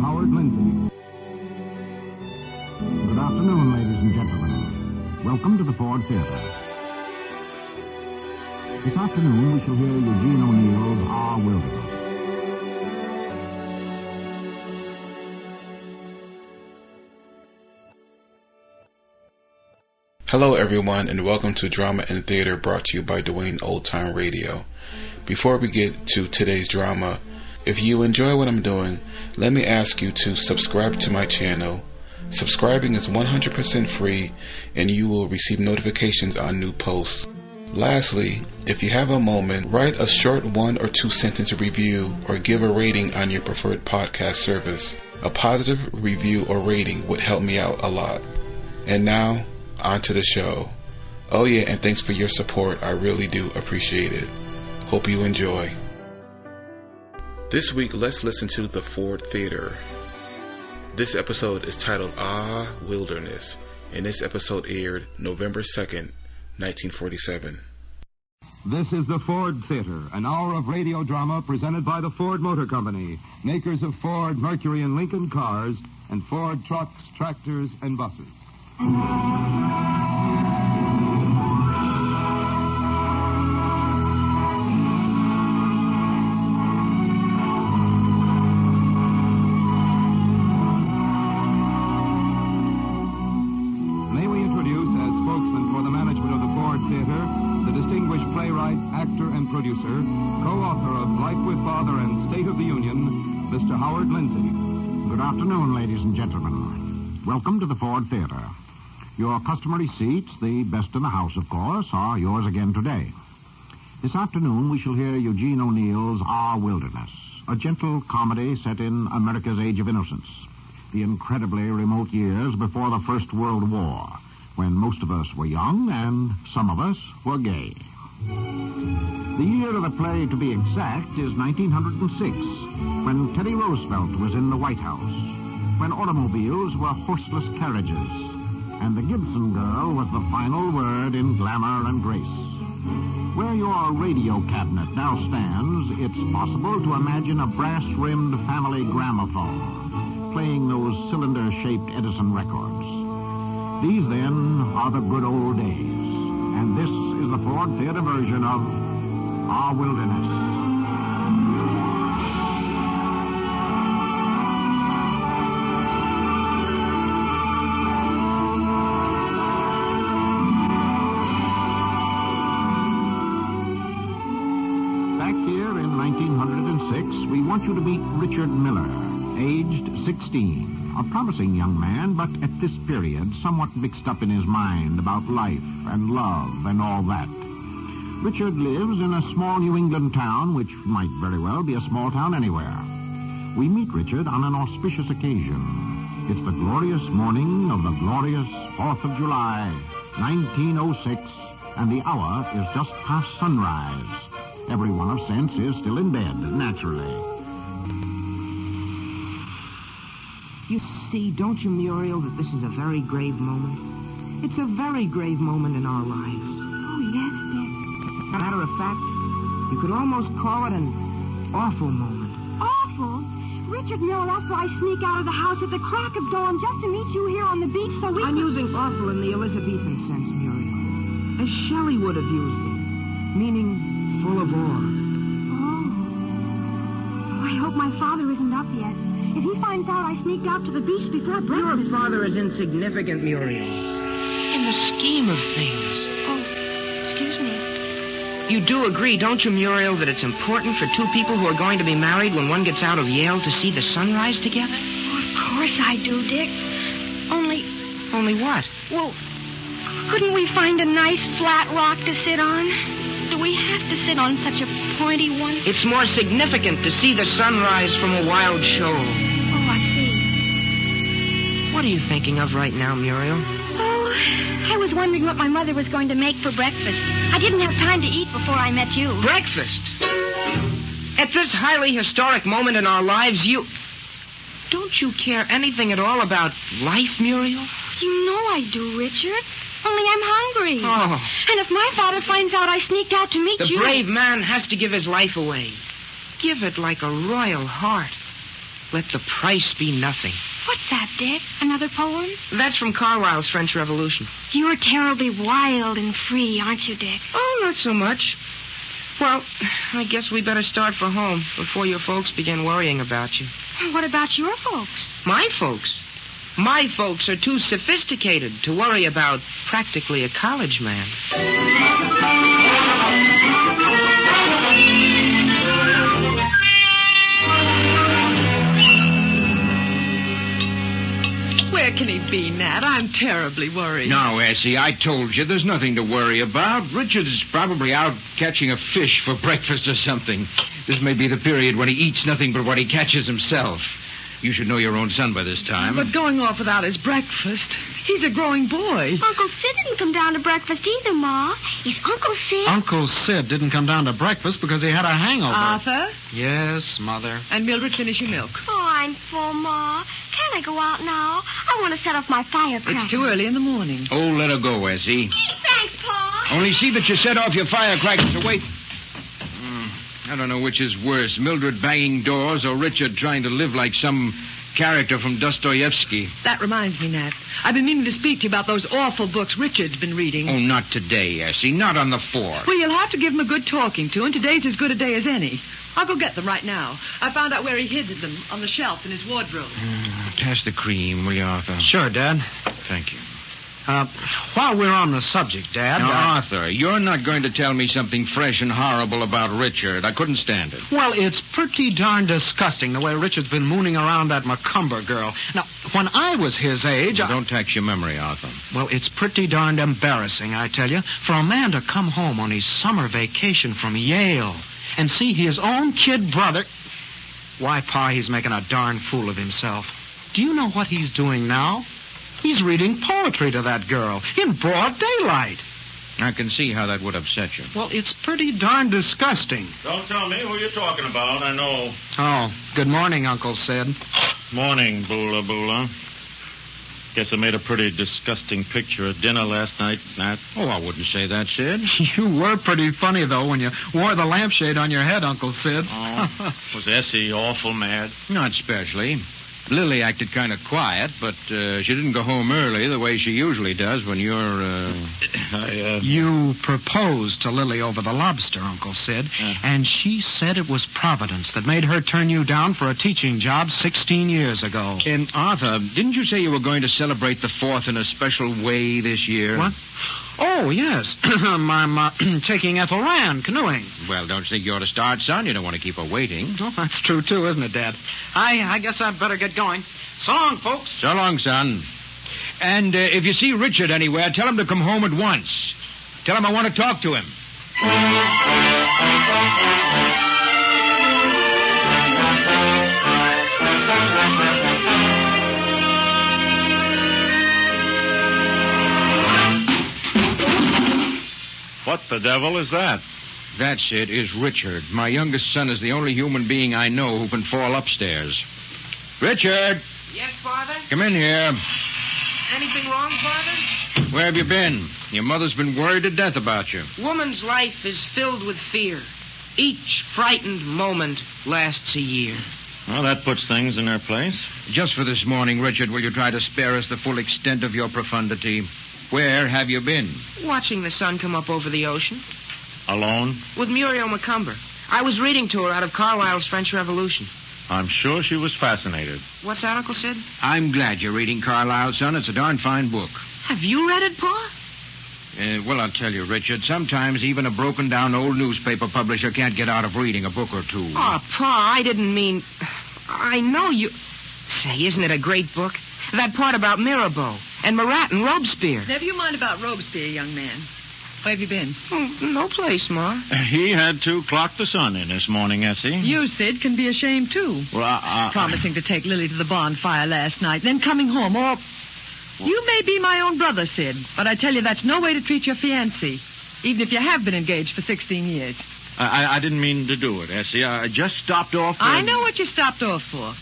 Howard Lindsay. Good afternoon, ladies and gentlemen. Welcome to the Ford Theater. This afternoon, we shall hear Eugene O'Neill's Our Wilderness. Hello everyone, and welcome to Drama and Theater, brought to you by Dwayne Old Time Radio. Before we get to today's drama, if you enjoy what I'm doing, let me ask you to subscribe to my channel. Subscribing is 100% free, and you will receive notifications on new posts. Lastly, if you have a moment, write a short 1 or 2 sentence review or give a rating on your preferred podcast service. A positive review or rating would help me out a lot. And now, on to the show. Oh yeah, and thanks for your support. I really do appreciate it. Hope you enjoy. This week, let's listen to the Ford Theater. This episode is titled Ah, Wilderness, and this episode aired November 2nd, 1947. This is the Ford Theater, an hour of radio drama presented by the Ford Motor Company, makers of Ford, Mercury, and Lincoln cars, and Ford trucks, tractors, and buses. May we introduce, as spokesman for the management of the Ford Theater, the distinguished playwright, actor, and producer, co-author of Life with Father and State of the Union, Mr. Howard Lindsay. Good afternoon, ladies and gentlemen. Welcome to the Ford Theater. Your customary seats, the best in the house, of course, are yours again today. This afternoon, we shall hear Eugene O'Neill's Our Wilderness, a gentle comedy set in America's Age of Innocence, the incredibly remote years before the First World War, when most of us were young and some of us were gay. The year of the play, to be exact, is 1906, when Teddy Roosevelt was in the White House, when automobiles were horseless carriages, and the Gibson Girl was the final word in glamour and grace. Where your radio cabinet now stands, it's possible to imagine a brass-rimmed family gramophone playing those cylinder-shaped Edison records. These, then, are the good old days, and this is the Ford Theater version of Our Wilderness. We want you to meet Richard Miller, aged 16, a promising young man, but at this period somewhat mixed up in his mind about life and love and all that. Richard lives in a small New England town, which might very well be a small town anywhere. We meet Richard on an auspicious occasion. It's the glorious morning of the glorious 4th of July, 1906, and the hour is just past sunrise. Everyone of sense is still in bed, naturally. You see, don't you, Muriel, that this is a very grave moment? It's a very grave moment in our lives. Oh, yes, Dick. Matter of fact, you could almost call it an awful moment. Awful? Richard Miller, that's why I sneak out of the house at the crack of dawn just to meet you here on the beach so we I'm using awful in the Elizabethan sense, Muriel. As Shelley would have used it, meaning full of awe. Oh, I hope my father isn't up yet. If he finds out I sneaked out to the beach before breakfast... Your father is insignificant, Muriel. In the scheme of things. Oh, excuse me. You do agree, don't you, Muriel, that it's important for two people who are going to be married when one gets out of Yale to see the sunrise together? Oh, of course I do, Dick. Only what? Well, couldn't we find a nice flat rock to sit on? Do we have to sit on such a pointy one? It's more significant to see the sunrise from a wild shoal. Oh, I see. What are you thinking of right now, Muriel? Oh, I was wondering what my mother was going to make for breakfast. I didn't have time to eat before I met you. Breakfast? At this highly historic moment in our lives, don't you care anything at all about life, Muriel? You know I do, Richard. Only I'm hungry. Oh. And if my father finds out I sneaked out to meet you... The brave man has to give his life away. Give it like a royal heart. let the price be nothing. What's that, Dick? Another poem? That's from Carlyle's French Revolution. You're terribly wild and free, aren't you, Dick? Oh, not so much. Well, I guess we better start for home before your folks begin worrying about you. What about your folks? My folks? My folks are too sophisticated to worry about practically a college man. Where can he be, Nat? I'm terribly worried. No, Essie, I told you there's nothing to worry about. Richard's probably out catching a fish for breakfast or something. This may be the period when he eats nothing but what he catches himself. You should know your own son by this time. But going off without his breakfast, he's a growing boy. Uncle Sid didn't come down to breakfast either, Ma. Is Uncle Sid? Uncle Sid didn't come down to breakfast because he had a hangover. Arthur? Yes, Mother. And Mildred, finish your milk. Oh, I'm full, Ma. Can't I go out now? I want to set off my firecracker. It's too early in the morning. Oh, let her go, Essie. Thanks, Pa. Only see that you set off your firecrackers away. I don't know which is worse, Mildred banging doors or Richard trying to live like some character from Dostoevsky. That reminds me, Nat. I've been meaning to speak to you about those awful books Richard's been reading. Oh, not today, Essie. Not on the 4th. Well, you'll have to give him a good talking to, and today's as good a day as any. I'll go get them right now. I found out where he hid them, on the shelf in his wardrobe. Pass the cream, will you, Arthur? Sure, Dad. Thank you. While we're on the subject, Dad... Now, Arthur, you're not going to tell me something fresh and horrible about Richard. I couldn't stand it. Well, it's pretty darn disgusting the way Richard's been mooning around that Macumber girl. Now, when I was his age... Don't tax your memory, Arthur. Well, it's pretty darned embarrassing, I tell you, for a man to come home on his summer vacation from Yale and see his own kid brother... Why, Pa, he's making a darn fool of himself. Do you know what he's doing now? He's reading poetry to that girl in broad daylight. I can see how that would upset you. Well, it's pretty darn disgusting. Don't tell me who you're talking about. I know. Oh, good morning, Uncle Sid. Morning, Bula Bula. Guess I made a pretty disgusting picture at dinner last night, Nat. Oh, I wouldn't say that, Sid. You were pretty funny, though, when you wore the lampshade on your head, Uncle Sid. Oh, was Essie awful mad? Not especially. Lily acted kind of quiet, but she didn't go home early the way she usually does when you're, You proposed to Lily over the lobster, Uncle Sid, and she said it was Providence that made her turn you down for a teaching job 16 years ago. And, Arthur, didn't you say you were going to celebrate the 4th in a special way this year? What? Oh, yes. I'm taking Ethel Rand canoeing. Well, don't you think you ought to start, son? You don't want to keep her waiting. Oh, that's true, too, isn't it, Dad? I guess I'd better get going. So long, folks. So long, son. And if you see Richard anywhere, tell him to come home at once. Tell him I want to talk to him. What the devil is that? That's it, is Richard. My youngest son is the only human being I know who can fall upstairs. Richard! Yes, Father? Come in here. Anything wrong, Father? Where have you been? Your mother's been worried to death about you. Woman's life is filled with fear. Each frightened moment lasts a year. Well, that puts things in their place. Just for this morning, Richard, will you try to spare us the full extent of your profundity? Where have you been? Watching the sun come up over the ocean. Alone? With Muriel Macumber. I was reading to her out of Carlyle's French Revolution. I'm sure she was fascinated. What's that, Uncle Sid? I'm glad you're reading Carlyle, son. It's a darn fine book. Have you read it, Pa? Well, I'll tell you, Richard, sometimes even a broken-down old newspaper publisher can't get out of reading a book or two. Oh, Pa, I didn't mean... I know you... Say, isn't it a great book? That part about Mirabeau and Marat and Robespierre. Never you mind about Robespierre, young man. Where have you been? Oh, no place, Ma. He had to clock the sun in this morning, Essie. You, Sid, can be ashamed, too. Well, Promising to take Lily to the bonfire last night, then coming home, or... You may be my own brother, Sid, but I tell you that's no way to treat your fiancée, even if you have been engaged for 16 years. I didn't mean to do it, Essie. I just stopped off... I know what you stopped off for.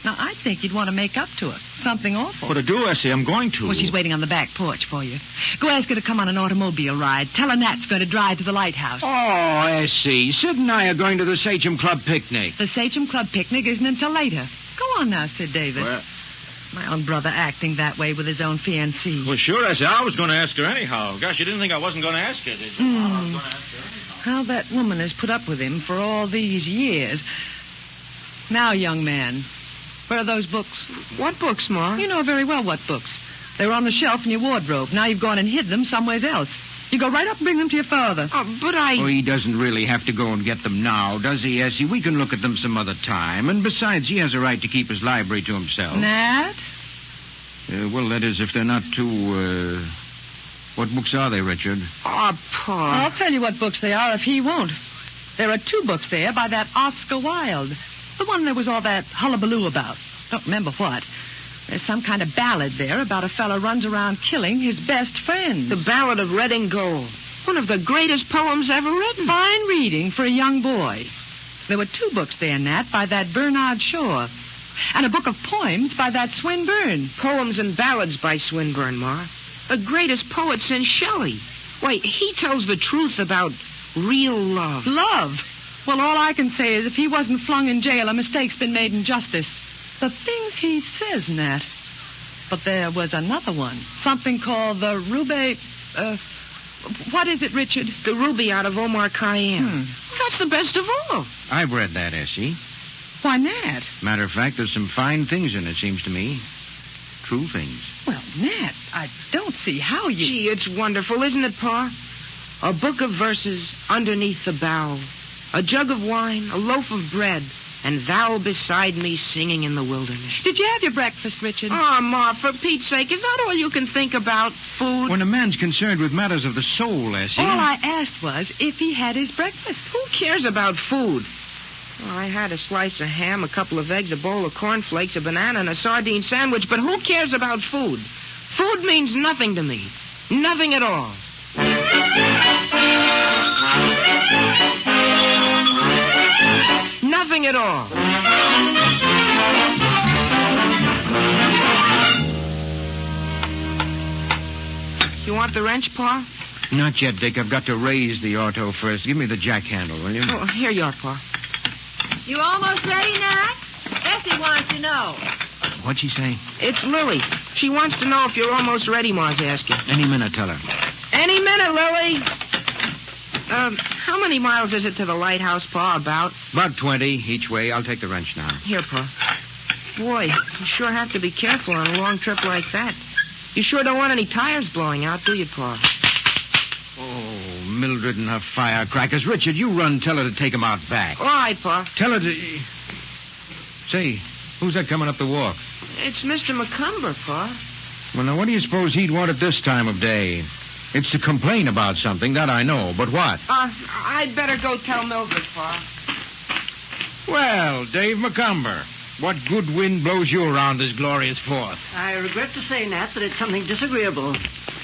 Now, I think you'd want to make up to her. Something awful. What to do, Essie? I'm going to. Well, she's waiting on the back porch for you. Go ask her to come on an automobile ride. Tell her Nat's going to drive to the lighthouse. Oh, Essie, Sid and I are going to the Sachem Club picnic. The Sachem Club picnic isn't until later. Go on now, Sid Davis. Well, My own brother acting that way with his own fiancée. well, sure, I said I was going to ask her anyhow. Gosh, you didn't think I wasn't going to ask her, did you? I was going to ask her anyhow. How that woman has put up with him for all these years. Now, young man, where are those books? What books, Ma? You know very well what books. They were on the shelf in your wardrobe. Now you've gone and hid them somewhere else. You go right up and bring them to your father. Oh, but I... Oh, he doesn't really have to go and get them now, does he, Essie? We can look at them some other time. And besides, he has a right to keep his library to himself. Nat? Well, that is, if they're not too, What books are they, Richard? Oh, Pa. I'll tell you what books they are if he won't. There are 2 books there by that Oscar Wilde. The one there was all that hullabaloo about. Don't remember what. There's some kind of ballad there about a fellow runs around killing his best friends. The Ballad of Red and Gold. One of the greatest poems ever written. Fine reading for a young boy. There were 2 books there, Nat, by that Bernard Shaw. And a book of poems by that Swinburne. Poems and ballads by Swinburne, Ma. The greatest poet since Shelley. Wait, he tells the truth about real love. Love? Well, all I can say is if he wasn't flung in jail, a mistake's been made in justice. The things he says, Nat. But there was another one. Something called the Ruby... what is it, Richard? The Ruby out of Omar Khayyam. That's the best of all. I've read that, Essie. Why, Nat? Matter of fact, there's some fine things in it, seems to me. True things. Well, Nat, I don't see how you... Gee, it's wonderful, isn't it, Pa? A book of verses underneath the bough. A jug of wine, a loaf of bread, and thou beside me singing in the wilderness. Did you have your breakfast, Richard? Oh, Ma, for Pete's sake, is that all you can think about? Food? When a man's concerned with matters of the soul, Essie... All I asked was if he had his breakfast. Who cares about food? Well, I had a slice of ham, a couple of eggs, a bowl of cornflakes, a banana, and a sardine sandwich, but who cares about food? Food means nothing to me. Nothing at all. Nothing at all. You want the wrench, Pa? Not yet, Dick. I've got to raise the auto first. Give me the jack handle, will you? Oh, here you are, Pa. You almost ready, Nat? Essie wants to know. What'd she say? It's Lily. She wants to know if you're almost ready, Ma's asking. Any minute, tell her. Any minute, Lily. How many miles is it to the lighthouse, Pa, about? About 20 each way. I'll take the wrench now. Here, Pa. Boy, you sure have to be careful on a long trip like that. You sure don't want any tires blowing out, do you, Pa? Oh, Mildred and her firecrackers. Richard, you run tell her to take 'em out back. All right, Pa. Tell her to... Say, who's that coming up the walk? It's Mr. McCumber, Pa. Well, now, what do you suppose he'd want at this time of day? It's to complain about something, that I know, but what? I'd better go tell Mildred, Pa. Well, Dave McCumber, what good wind blows you around this glorious Fourth? I regret to say, Nat, that it's something disagreeable.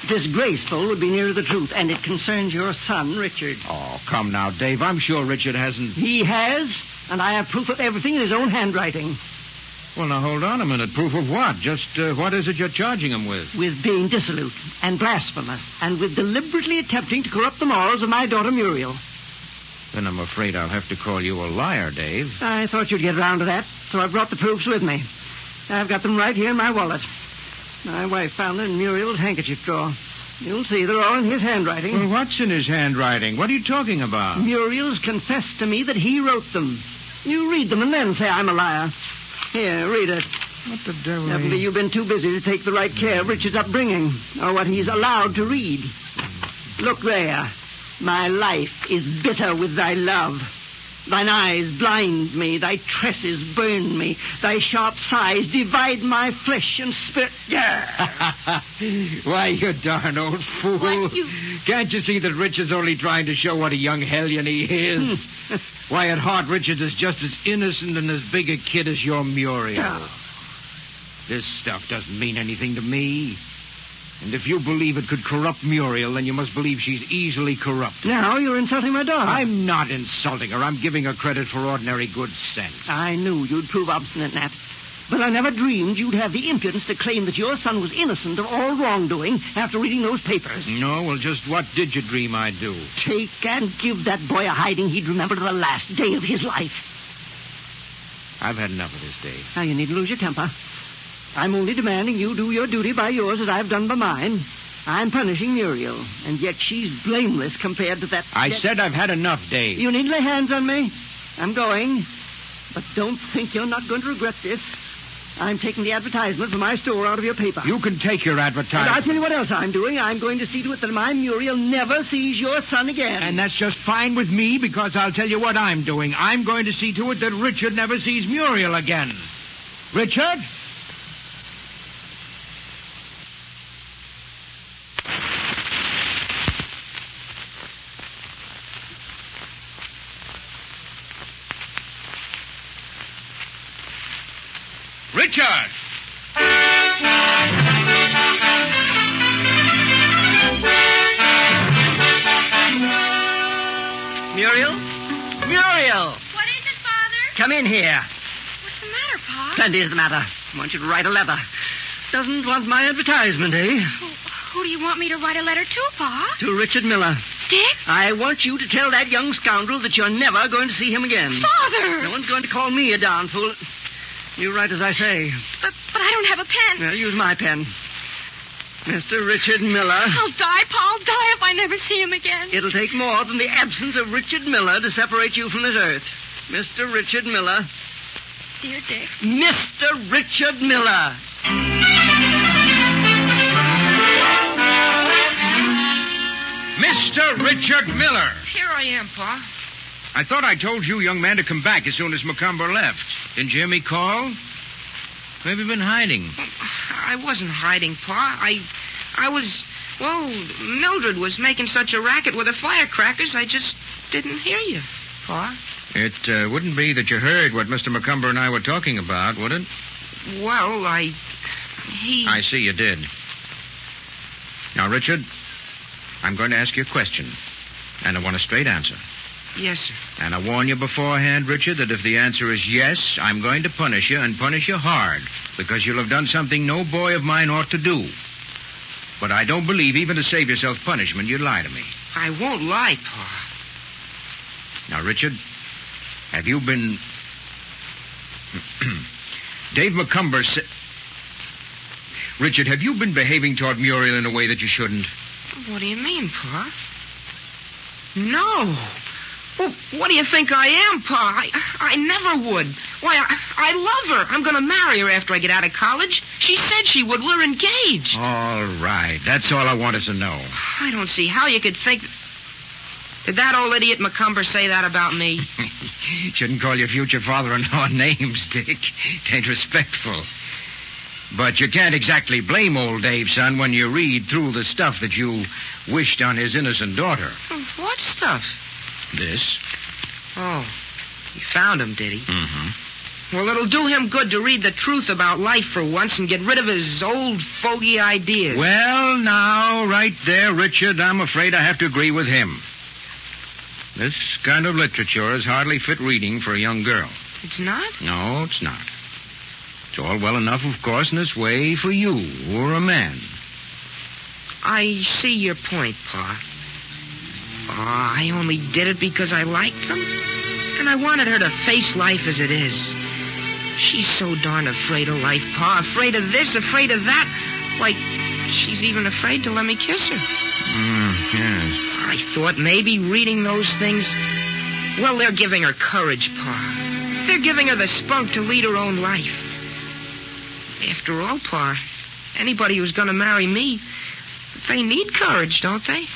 Disgraceful would be nearer the truth, and it concerns your son, Richard. Oh, come now, Dave. I'm sure Richard hasn't... He has, and I have proof of everything in his own handwriting. Well, now, hold on a minute. Proof of what? Just what is it you're charging him with? With being dissolute and blasphemous, and with deliberately attempting to corrupt the morals of my daughter Muriel. Then I'm afraid I'll have to call you a liar, Dave. I thought you'd get around to that, so I brought the proofs with me. I've got them right here in my wallet. My wife found them in Muriel's handkerchief drawer. You'll see they're all in his handwriting. Well, what's in his handwriting? What are you talking about? Muriel's confessed to me that he wrote them. You read them and then say I'm a liar. Here, read it. What the devil? Evidently, you've been too busy to take the right care of Richard's upbringing, or what he's allowed to read. Look there. My life is bitter with thy love. Thine eyes blind me, thy tresses burn me, thy sharp sighs divide my flesh and spirit. Why, you darn old fool. What, you... Can't you see that Richard's only trying to show what a young hellion he is? Why, at heart, Richard is just as innocent and as big a kid as your Muriel. This stuff doesn't mean anything to me. And if you believe it could corrupt Muriel, then you must believe she's easily corrupted. Now you're insulting my daughter. I'm not insulting her. I'm giving her credit for ordinary good sense. I knew you'd prove obstinate, Nat. But I never dreamed you'd have the impudence to claim that your son was innocent of all wrongdoing after reading those papers. No, well, just what did you dream I'd do? Take and give that boy a hiding he'd remember to the last day of his life. I've had enough of this, Dave. Now, you needn't lose your temper. I'm only demanding you do your duty by yours as I've done by mine. I'm punishing Muriel, and yet she's blameless compared to that... I said I've had enough, Dave. You needn't lay hands on me. I'm going. But don't think you're not going to regret this. I'm taking the advertisement for my store out of your paper. You can take your And advertisement. I'll tell you what else I'm doing. I'm going to see to it that my Muriel never sees your son again. And that's just fine with me, because I'll tell you what I'm doing. I'm going to see to it that Richard never sees Muriel again. Richard? Richard! Muriel? Muriel! What is it, Father? Come in here. What's the matter, Pa? Plenty is the matter. I want you to write a letter. Doesn't want my advertisement, eh? Who do you want me to write a letter to, Pa? To Richard Miller. Dick? I want you to tell that young scoundrel that you're never going to see him again. Father! No one's going to call me a darn fool. You write as I say. But I don't have a pen. Well, use my pen. Mr. Richard Miller. I'll die, Pa. I'll die if I never see him again. It'll take more than the absence of Richard Miller to separate you from this earth. Mr. Richard Miller. Dear Dick. Mr. Richard Miller. Mr. Richard Miller. Here I am, Pa. I thought I told you, young man, to come back as soon as Macomber left. Didn't you hear me call? Where have you been hiding? I wasn't hiding, Pa. I was... Well, Mildred was making such a racket with the firecrackers, I just didn't hear you, Pa. It wouldn't be that you heard what Mr. Macomber and I were talking about, would it? Well, I see you did. Now, Richard, I'm going to ask you a question, and I want a straight answer. Yes, sir. And I warn you beforehand, Richard, that if the answer is yes, I'm going to punish you, and punish you hard, because you'll have done something no boy of mine ought to do. But I don't believe, even to save yourself punishment, you'd lie to me. I won't lie, Pa. Now, Richard, have you been... Dave Macomber said... Richard, have you been behaving toward Muriel in a way that you shouldn't? What do you mean, Pa? No. Well, what do you think I am, Pa? I never would. Why, I love her. I'm going to marry her after I get out of college. She said she would. We're engaged. All right. That's all I wanted to know. I don't see how you could think... Did that old idiot Macomber say that about me? Shouldn't call your future father-in-law names, Dick. It ain't respectful. But you can't exactly blame old Dave, son, when you read through the stuff that you wished on his innocent daughter. What stuff? This. Oh, he found him, did he? Mm-hmm. Well, it'll do him good to read the truth about life for once and get rid of his old fogey ideas. Well, now, right there, Richard, I'm afraid I have to agree with him. This kind of literature is hardly fit reading for a young girl. It's not? No, it's not. It's all well enough, of course, in its way for you, or a man. I see your point, Pa. Oh, I only did it because I liked them. And I wanted her to face life as it is. She's so darn afraid of life, Pa. Afraid of this, afraid of that. Like, she's even afraid to let me kiss her. Yes. I thought maybe reading those things... Well, they're giving her courage, Pa. They're giving her the spunk to lead her own life. After all, Pa, anybody who's going to marry me, they need courage, don't they?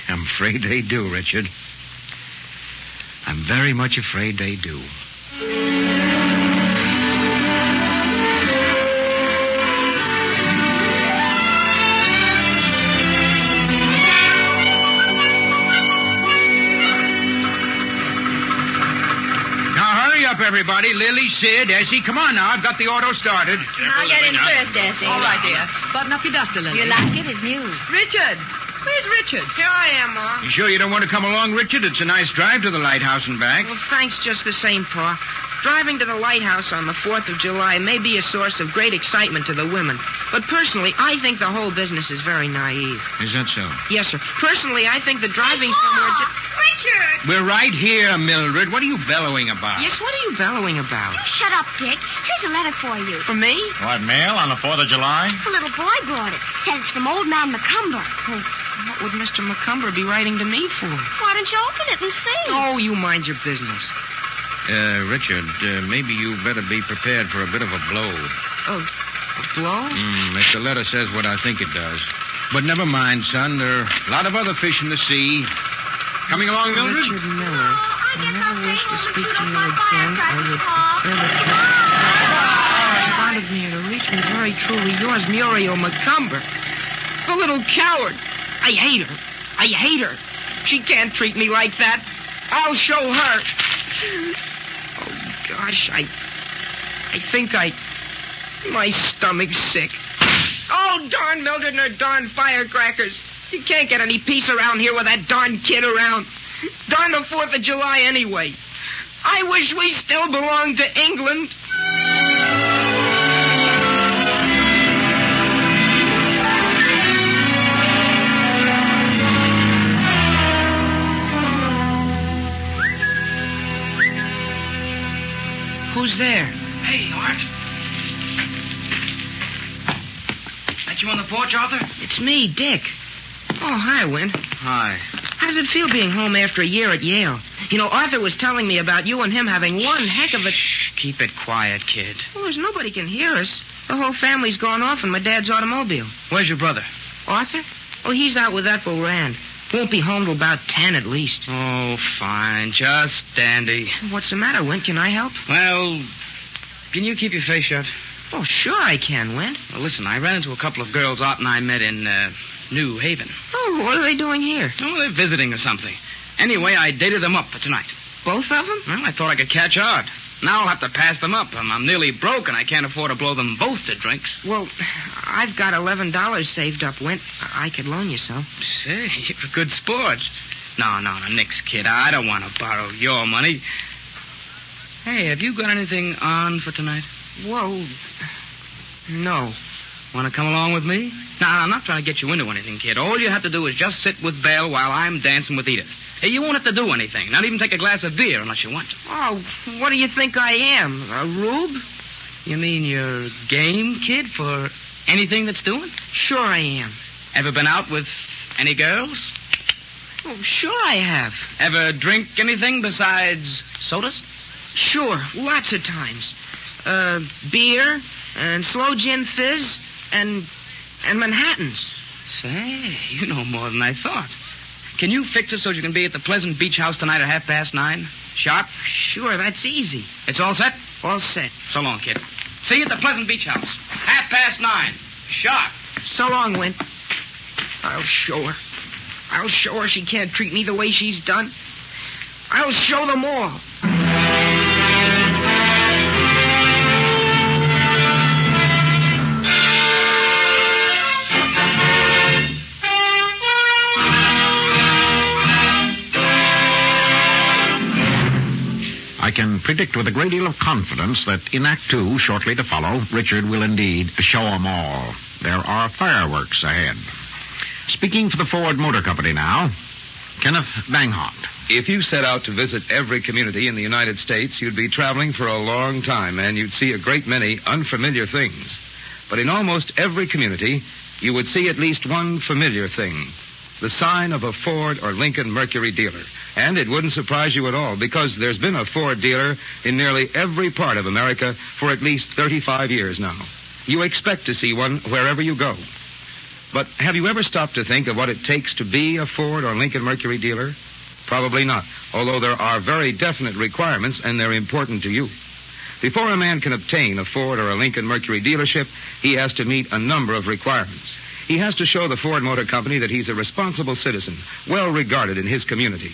I'm afraid they do, Richard. I'm very much afraid they do. Up, everybody. Lily, Sid, Essie. Come on now. I've got the auto started. I'll get in first, Essie. All right, dear. Button up your duster, Lily. You like it? It's new. Richard! Where's Richard? Here I am, Ma. You sure you don't want to come along, Richard? It's a nice drive to the lighthouse and back. Well, thanks just the same, Pa. Driving to the lighthouse on the 4th of July may be a source of great excitement to the women. But personally, I think the whole business is very naive. Is that so? Yes, sir. Personally, I think that driving somewhere... Richard! We're right here, Mildred. What are you bellowing about? Yes, what are you bellowing about? Shut up, Dick. Here's a letter for you. For me? What, mail on the 4th of July? A little boy brought it. Says it's from old man McCumber. Oh, what would Mr. McCumber be writing to me for? Why don't you open it and see? Oh, you mind your business. Richard, maybe you better be prepared for a bit of a blow. Oh, a blow? If the letter says what I think it does. But never mind, son. There are a lot of other fish in the sea. Coming along, Mildred? Richard Miller. I never wish to speak to you again. I would prefer that you responded to me to reach me very truly yours, Muriel McCumber. The little coward. I hate her. I hate her. She can't treat me like that. I'll show her. Oh, gosh, I think my stomach's sick. Oh, darn Mildred and her darn firecrackers. You can't get any peace around here with that darn kid around. Darn the 4th of July anyway. I wish we still belonged to England. Who's there? Hey, Art. That you on the porch, Arthur? It's me, Dick. Oh, hi, Win. Hi. How does it feel being home after a year at Yale? You know, Arthur was telling me about you and him having one heck of a... Shh, keep it quiet, kid. Well, there's nobody can hear us. The whole family's gone off in my dad's automobile. Where's your brother? Arthur? Oh, he's out with Ethel Rand. Won't be home till about 10 at least. Oh, fine. Just dandy. What's the matter, Win? Can I help? Well, can you keep your face shut? Oh, sure I can, Win. Well, listen, I ran into a couple of girls Art and I met in New Haven. Oh, what are they doing here? Oh, they're visiting or something. Anyway, I dated them up for tonight. Both of them? Well, I thought I could catch Art. Now I'll have to pass them up. I'm nearly broke, and I can't afford to blow them both to drinks. Well, I've got $11 saved up, Wint. I could loan you some. Say, you're a good sport. No, nix, kid. I don't want to borrow your money. Hey, have you got anything on for tonight? Whoa. No. Want to come along with me? No, I'm not trying to get you into anything, kid. All you have to do is just sit with Belle while I'm dancing with Edith. Hey, you won't have to do anything. Not even take a glass of beer unless you want to. Oh, what do you think I am? A rube? You mean you're game, kid, for anything that's doing? Sure I am. Ever been out with any girls? Oh, sure I have. Ever drink anything besides sodas? Sure, lots of times. Beer and slow gin fizz and Manhattans. Say, you know more than I thought. Can you fix it so you can be at the Pleasant Beach House tonight at 9:30? Sharp? Sure, that's easy. It's all set? All set. So long, kid. See you at the Pleasant Beach House. 9:30. Sharp. So long, Wint. I'll show her. I'll show her she can't treat me the way she's done. I'll show them all. I can predict with a great deal of confidence that in Act 2, shortly to follow, Richard will indeed show 'em all. There are fireworks ahead. Speaking for the Ford Motor Company now, Kenneth Banghart. If you set out to visit every community in the United States, you'd be traveling for a long time, and you'd see a great many unfamiliar things. But in almost every community, you would see at least one familiar thing, the sign of a Ford or Lincoln Mercury dealer. And it wouldn't surprise you at all, because there's been a Ford dealer in nearly every part of America for at least 35 years now. You expect to see one wherever you go. But have you ever stopped to think of what it takes to be a Ford or Lincoln Mercury dealer? Probably not, although there are very definite requirements, and they're important to you. Before a man can obtain a Ford or a Lincoln Mercury dealership, he has to meet a number of requirements. He has to show the Ford Motor Company that he's a responsible citizen, well regarded in his community.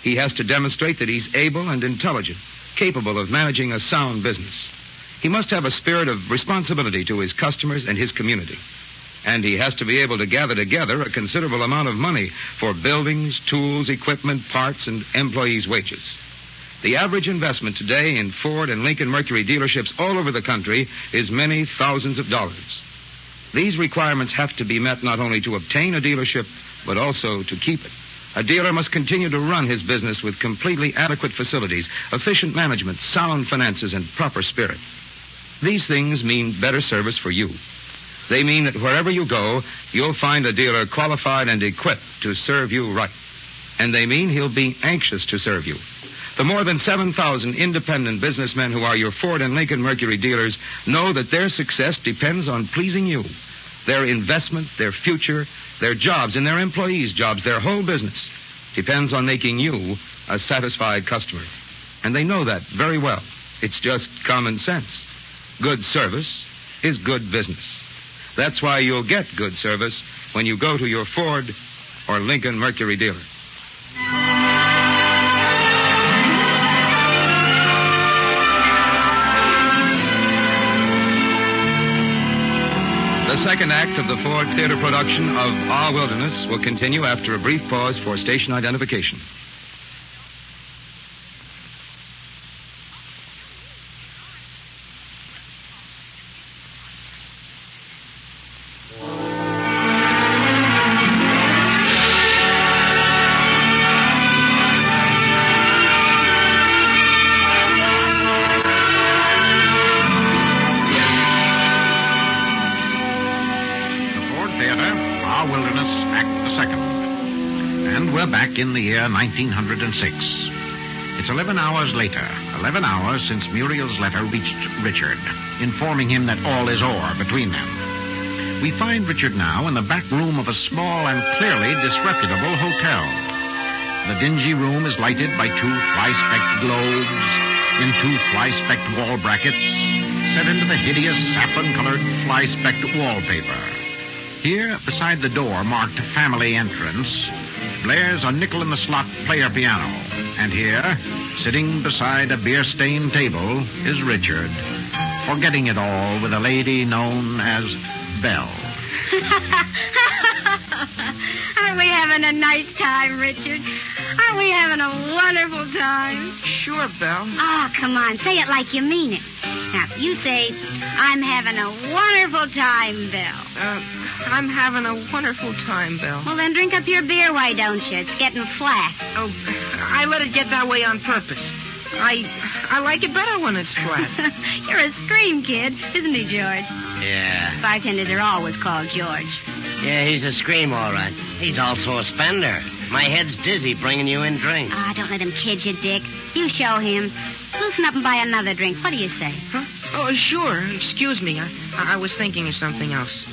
He has to demonstrate that he's able and intelligent, capable of managing a sound business. He must have a spirit of responsibility to his customers and his community. And he has to be able to gather together a considerable amount of money for buildings, tools, equipment, parts, and employees' wages. The average investment today in Ford and Lincoln Mercury dealerships all over the country is many thousands of dollars. These requirements have to be met not only to obtain a dealership, but also to keep it. A dealer must continue to run his business with completely adequate facilities, efficient management, sound finances, and proper spirit. These things mean better service for you. They mean that wherever you go, you'll find a dealer qualified and equipped to serve you right. And they mean he'll be anxious to serve you. The more than 7,000 independent businessmen who are your Ford and Lincoln Mercury dealers know that their success depends on pleasing you. Their investment, their future, their jobs and their employees' jobs, their whole business depends on making you a satisfied customer. And they know that very well. It's just common sense. Good service is good business. That's why you'll get good service when you go to your Ford or Lincoln Mercury dealer. The second act of the Ford Theater production of Our Wilderness will continue after a brief pause for station identification. In the year 1906. It's 11 hours later, 11 hours since Muriel's letter reached Richard, informing him that all is o'er between them. We find Richard now in the back room of a small and clearly disreputable hotel. The dingy room is lighted by two fly-specked globes in two fly-specked wall brackets set into the hideous saffron-colored fly-specked wallpaper. Here, beside the door marked Family Entrance, blares a nickel-in-the-slot player piano. And here, sitting beside a beer-stained table, is Richard, forgetting it all with a lady known as Belle. Aren't we having a nice time, Richard? Aren't we having a wonderful time? Sure, Belle. Oh, come on. Say it like you mean it. Now, you say, I'm having a wonderful time, Belle. I'm having a wonderful time, Belle. Well, then drink up your beer, why don't you? It's getting flat. Oh, I let it get that way on purpose. I like it better when it's flat. You're a scream kid, isn't he, George? Yeah. Bartenders are always called George. Yeah, he's a scream, all right. He's also a spender. My head's dizzy bringing you in drinks. Ah, don't let him kid you, Dick. You show him. Loosen up and buy another drink. What do you say? Huh? Oh, sure. Excuse me. I was thinking of something else.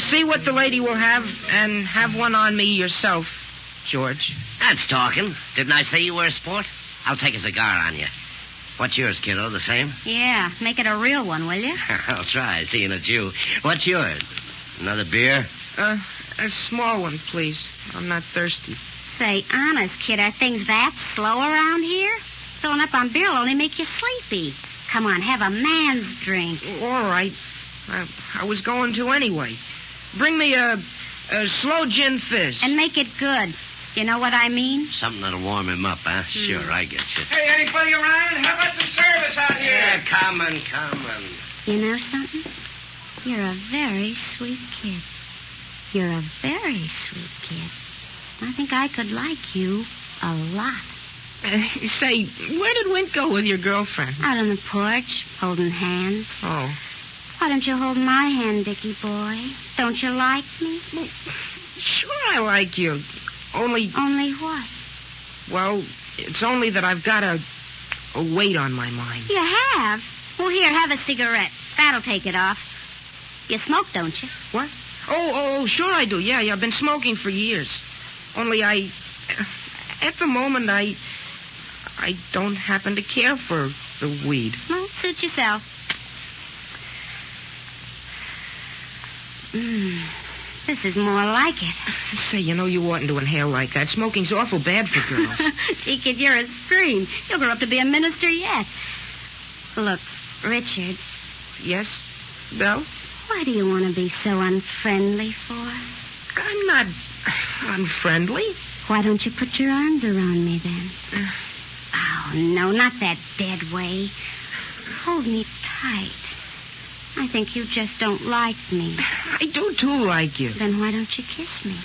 See what the lady will have, and have one on me yourself, George. That's talking. Didn't I say you were a sport? I'll take a cigar on you. What's yours, kiddo? The same? Yeah, make it a real one, will you? I'll try, seeing it's you. What's yours? Another beer? A small one, please. I'm not thirsty. Say, honest, kid, are things that slow around here? Filling up on beer will only make you sleepy. Come on, have a man's drink. All right. I was going to anyway. Bring me a slow gin fizz. And make it good. You know what I mean? Something that'll warm him up, huh? Sure, I get you. Hey, anybody around? How about some service out here? Yeah, coming. You know something? You're a very sweet kid. You're a very sweet kid. I think I could like you a lot. Say, where did Wint go with your girlfriend? Out on the porch, holding hands. Oh. Why don't you hold my hand, Dickie boy? Don't you like me? Well, sure I like you. Only... Only what? Well, it's only that I've got a weight on my mind. You have? Well, here, have a cigarette. That'll take it off. You smoke, don't you? What? Oh, sure I do. Yeah, I've been smoking for years. Only at the moment, I don't happen to care for the weed. Well, suit yourself. This is more like it. Say, you know you oughtn't to inhale like that. Smoking's awful bad for girls. Gee, kid, you're a scream. You'll grow up to be a minister yet. Look, Richard. Yes, Belle? Why do you want to be so unfriendly for? I'm not unfriendly. Why don't you put your arms around me then? Oh, no, not that dead way. Hold me tight. I think you just don't like me. I do, too, like you. Then why don't you kiss me?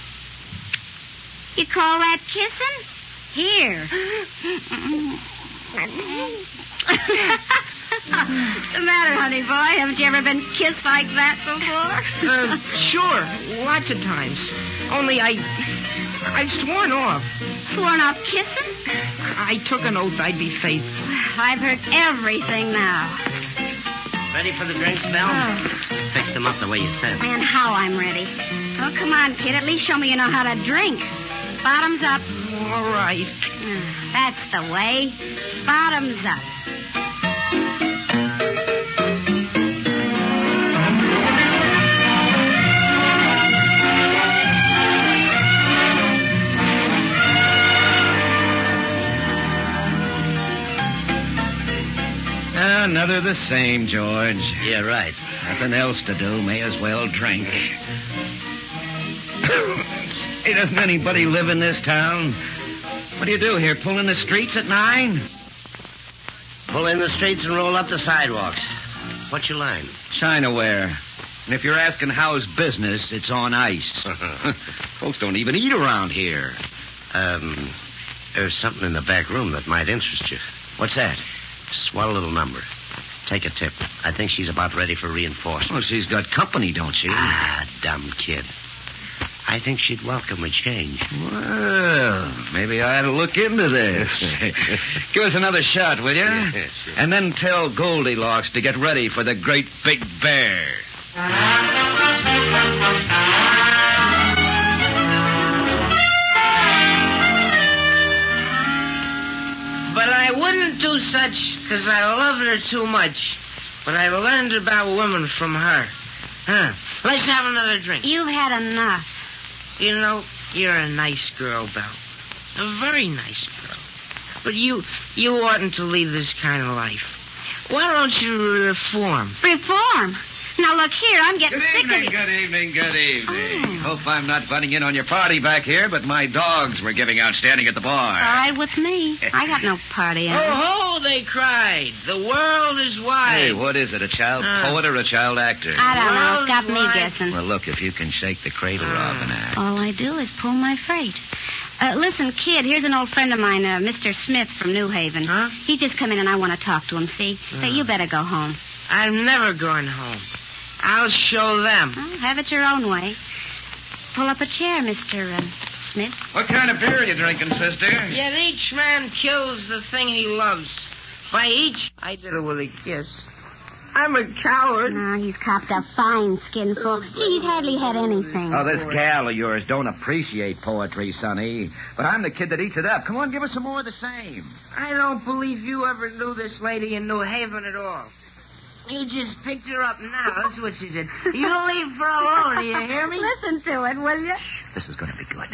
You call that kissing? Here. What's the matter, honey boy? Haven't you ever been kissed like that before? Sure. Lots of times. Only I've sworn off. Sworn off kissing? I took an oath I'd be faithful. I've heard everything now. Ready for the drinks, Belle? Oh. Fixed them up the way you said. Man, how I'm ready. Oh, come on, kid. At least show me you know how to drink. Bottoms up. All right. That's the way. Bottoms up. Another the same, George. Yeah, right. Nothing else to do. May as well drink. Hey, doesn't anybody live in this town? What do you do here? Pull in the streets at 9? Pull in the streets and roll up the sidewalks. What's your line? Chinaware. And if you're asking how's business, it's on ice. Folks don't even eat around here. There's something in the back room that might interest you. What's that? Swell little number. Take a tip. I think she's about ready for reinforcement. Well, she's got company, don't she? Ah, dumb kid. I think she'd welcome a change. Well, maybe I ought to look into this. Give us another shot, will you? Yeah, sure. And then tell Goldilocks to get ready for the great big bear. But I wouldn't do such because I loved her too much. But I learned about women from her. Let's have another drink. You've had enough. You know, you're a nice girl, Belle. A very nice girl. But you oughtn't to lead this kind of life. Why don't you reform? Reform? Now, look here, I'm getting sick of you. Good evening. Hope I'm not butting in on your party back here, but my dogs were giving out standing at the bar. All right with me. I got no party. Oh, they cried. The world is wide. Hey, what is it, a child poet or a child actor? I don't know. It's got me guessing. Well, look, if you can shake the cradle off an act. All I do is pull my freight. Listen, kid, here's an old friend of mine, Mr. Smith from New Haven. Huh? He just come in and I want to talk to him, see? You better go home. I'm never going home. I'll show them. Well, have it your own way. Pull up a chair, Mr. Smith. What kind of beer are you drinking, sister? Yet each man kills the thing he loves. By each, I did it with a kiss. I'm a coward. No, he's copped a fine skinful. Gee, he's hardly had anything. Oh, this gal of yours don't appreciate poetry, Sonny. But I'm the kid that eats it up. Come on, give us some more of the same. I don't believe you ever knew this lady in New Haven at all. You just picked her up now. That's what you did. You leave her alone. Do you hear me? Listen to it, will you? This is going to be good.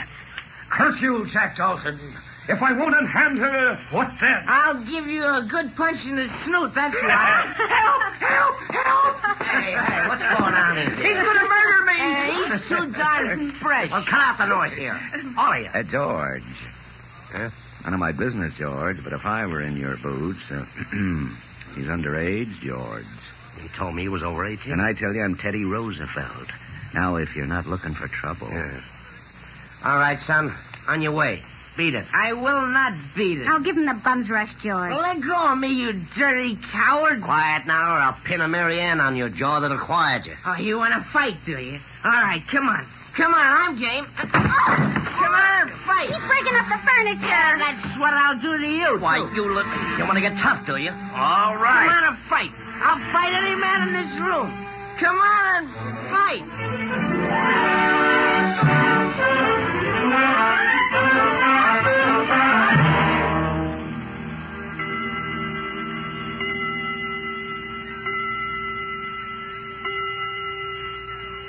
Curfew, Jack Dalton. If I won't unhand her, what then? I'll give you a good punch in the snoot, that's what. Help! Hey, what's going on in here? He's going to murder me! He's too darn fresh. Well, cut out the noise here. All of you. George. None of my business, George, but if I were in your boots, he's underage, George. He told me he was over 18. And I tell you, I'm Teddy Roosevelt. Now, if you're not looking for trouble... Yeah. All right, son. On your way. Beat it. I will not beat it. I'll give him the bum's rush, George. Let go of me, you dirty coward. Quiet now, or I'll pin a Marianne on your jaw that'll quiet you. Oh, you want to fight, do you? All right, come on. Come on, I'm game. Come on, fight. He's breaking up the furniture. Yeah, that's what I'll do to you, Why, too. you want to get tough, do you? All Come right. on and fight. I'll fight any man in this room. Come on and fight.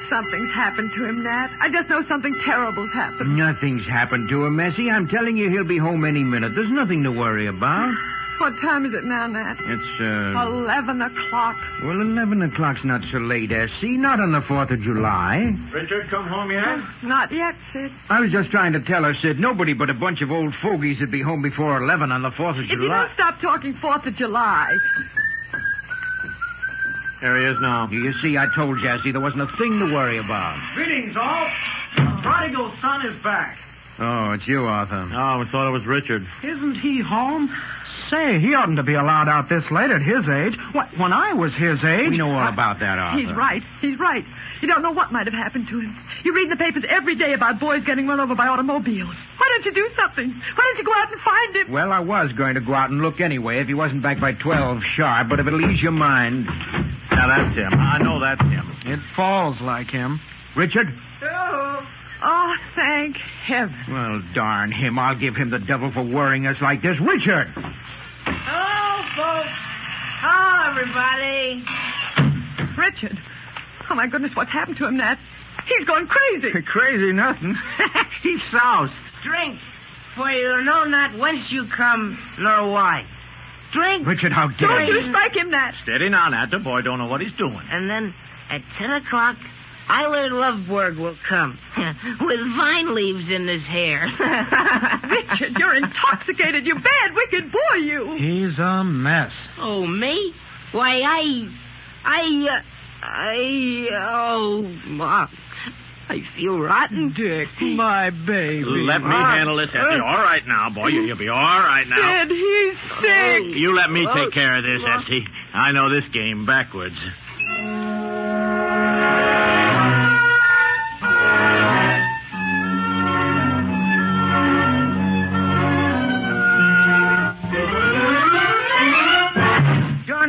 Something's happened to him, Nat. I just know something terrible's happened. Nothing's happened to him, Messie. I'm telling you, he'll be home any minute. There's nothing to worry about. What time is it now, Nat? It's, 11 o'clock. Well, 11 o'clock's not so late, S.C. Not on the 4th of July. Richard come home yet? Not yet, Sid. I was just trying to tell her, Sid, nobody but a bunch of old fogies would be home before 11 on the 4th of If you July. don't stop talking 4th of July. There he is now. You see, I told Jazzy there wasn't a thing to worry about. Greetings, all. The prodigal son is back. Oh, it's you, Arthur. Oh, we thought it was Richard. Isn't he home? Say, he oughtn't to be allowed out this late at his age. When I was his age... We know all about that, Arthur. He's right. He's right. You don't know what might have happened to him. You read in the papers every day about boys getting run over by automobiles. Why don't you do something? Why don't you go out and find him? Well, I was going to go out and look anyway if he wasn't back by 12 sharp, but if it'll ease your mind... Now, that's him. I know that's him. It falls like him. Richard? Oh, thank heaven. Well, darn him. I'll give him the devil for worrying us like this. Richard! Hello, folks. Hello, everybody. Richard. Oh, my goodness, what's happened to him, Nat? He's gone crazy. Crazy nothing. He's soused. Drink, for you know not whence you come nor why. Drink. Richard, how dare Don't you strike him, Nat. Steady now, Nat. The boy don't know what he's doing. And then at 10 o'clock, Eiler Loveberg will come with vine leaves in his hair. Richard, you're intoxicated. You bad, wicked boy, you. He's a mess. Oh, me? Why, I feel rotten. Dick, my baby. Let me handle this, Essie. All right now, boy. You'll be all right now. Sid, he's sick. You let me take care of this, Essie. I know this game backwards.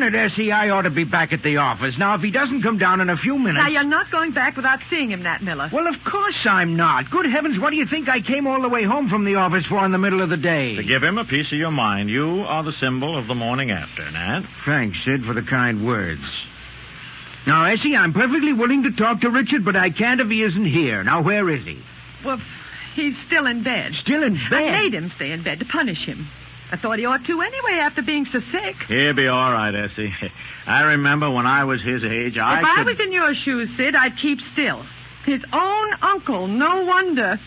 Essie, I ought to be back at the office. Now, if he doesn't come down in a few minutes... Now, you're not going back without seeing him, Nat Miller. Well, of course I'm not. Good heavens, what do you think I came all the way home from the office for in the middle of the day? To give him a piece of your mind. You are the symbol of the morning after, Nat. Thanks, Sid, for the kind words. Now, Essie, I'm perfectly willing to talk to Richard, but I can't if he isn't here. Now, where is he? Well, he's still in bed. Still in bed? I made him stay in bed to punish him. I thought he ought to anyway after being so sick. He'll be all right, Essie. I remember when I was his age, If I was in your shoes, Sid, I'd keep still. His own uncle, no wonder.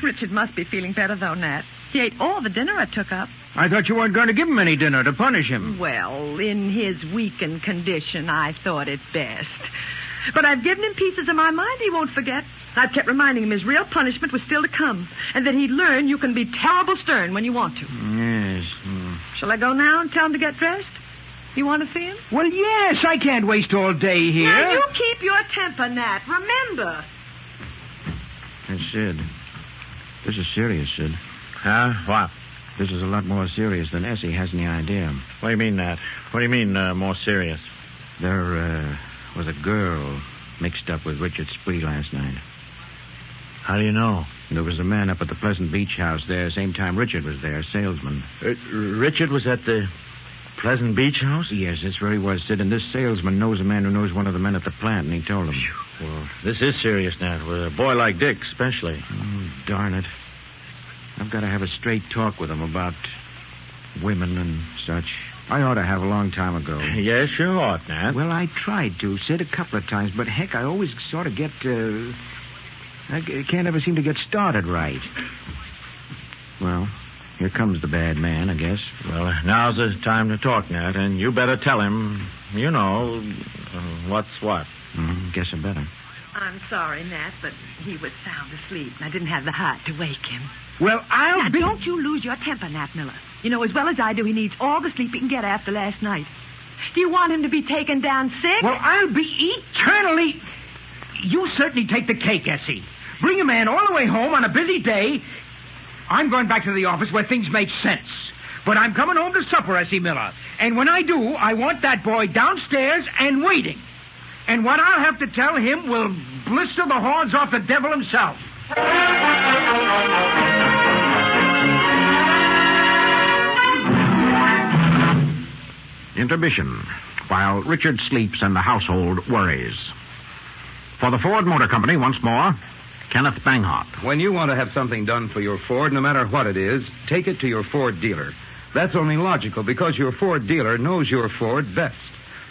Richard must be feeling better, though, Nat. He ate all the dinner I took up. I thought you weren't going to give him any dinner to punish him. Well, in his weakened condition, I thought it best. But I've given him pieces of my mind he won't forget. I've kept reminding him his real punishment was still to come, and that he'd learn you can be terrible stern when you want to. Yes. Shall I go now and tell him to get dressed? You want to see him? Well, yes, I can't waste all day here. Now, you keep your temper, Nat. Remember. Hey, Sid. This is serious, Sid. Huh? What? This is a lot more serious than Essie has any idea. What do you mean, Nat? What do you mean, more serious? There, was a girl mixed up with Richard Spree last night. How do you know? There was a man up at the Pleasant Beach house there, same time Richard was there, salesman. Richard was at the Pleasant Beach house? Yes, that's where he was, Sid, and this salesman knows a man who knows one of the men at the plant, and he told him. Well, this is serious, Nat, with a boy like Dick, especially. Oh, darn it. I've got to have a straight talk with him about women and such. I ought to have a long time ago. Yes, you ought, Nat. Well, I tried to, Sid, a couple of times, but heck, I always sort of get, I can't ever seem to get started right. Well, here comes the bad man, I guess. Well, now's the time to talk, Nat, and you better tell him, you know, what's what. Guess I better. I'm sorry, Nat, but he was sound asleep, and I didn't have the heart to wake him. Well, Now, don't you lose your temper, Nat Miller. You know as well as I do he needs all the sleep he can get after last night. Do you want him to be taken down sick? Well, I'll be eternally... You certainly take the cake, Essie. Bring a man all the way home on a busy day. I'm going back to the office where things make sense. But I'm coming home to supper, Essie Miller. And when I do, I want that boy downstairs and waiting. And what I'll have to tell him will blister the horns off the devil himself. Intermission, while Richard sleeps and the household worries. For the Ford Motor Company, once more, Kenneth Banghart. When you want to have something done for your Ford, no matter what it is, take it to your Ford dealer. That's only logical because your Ford dealer knows your Ford best.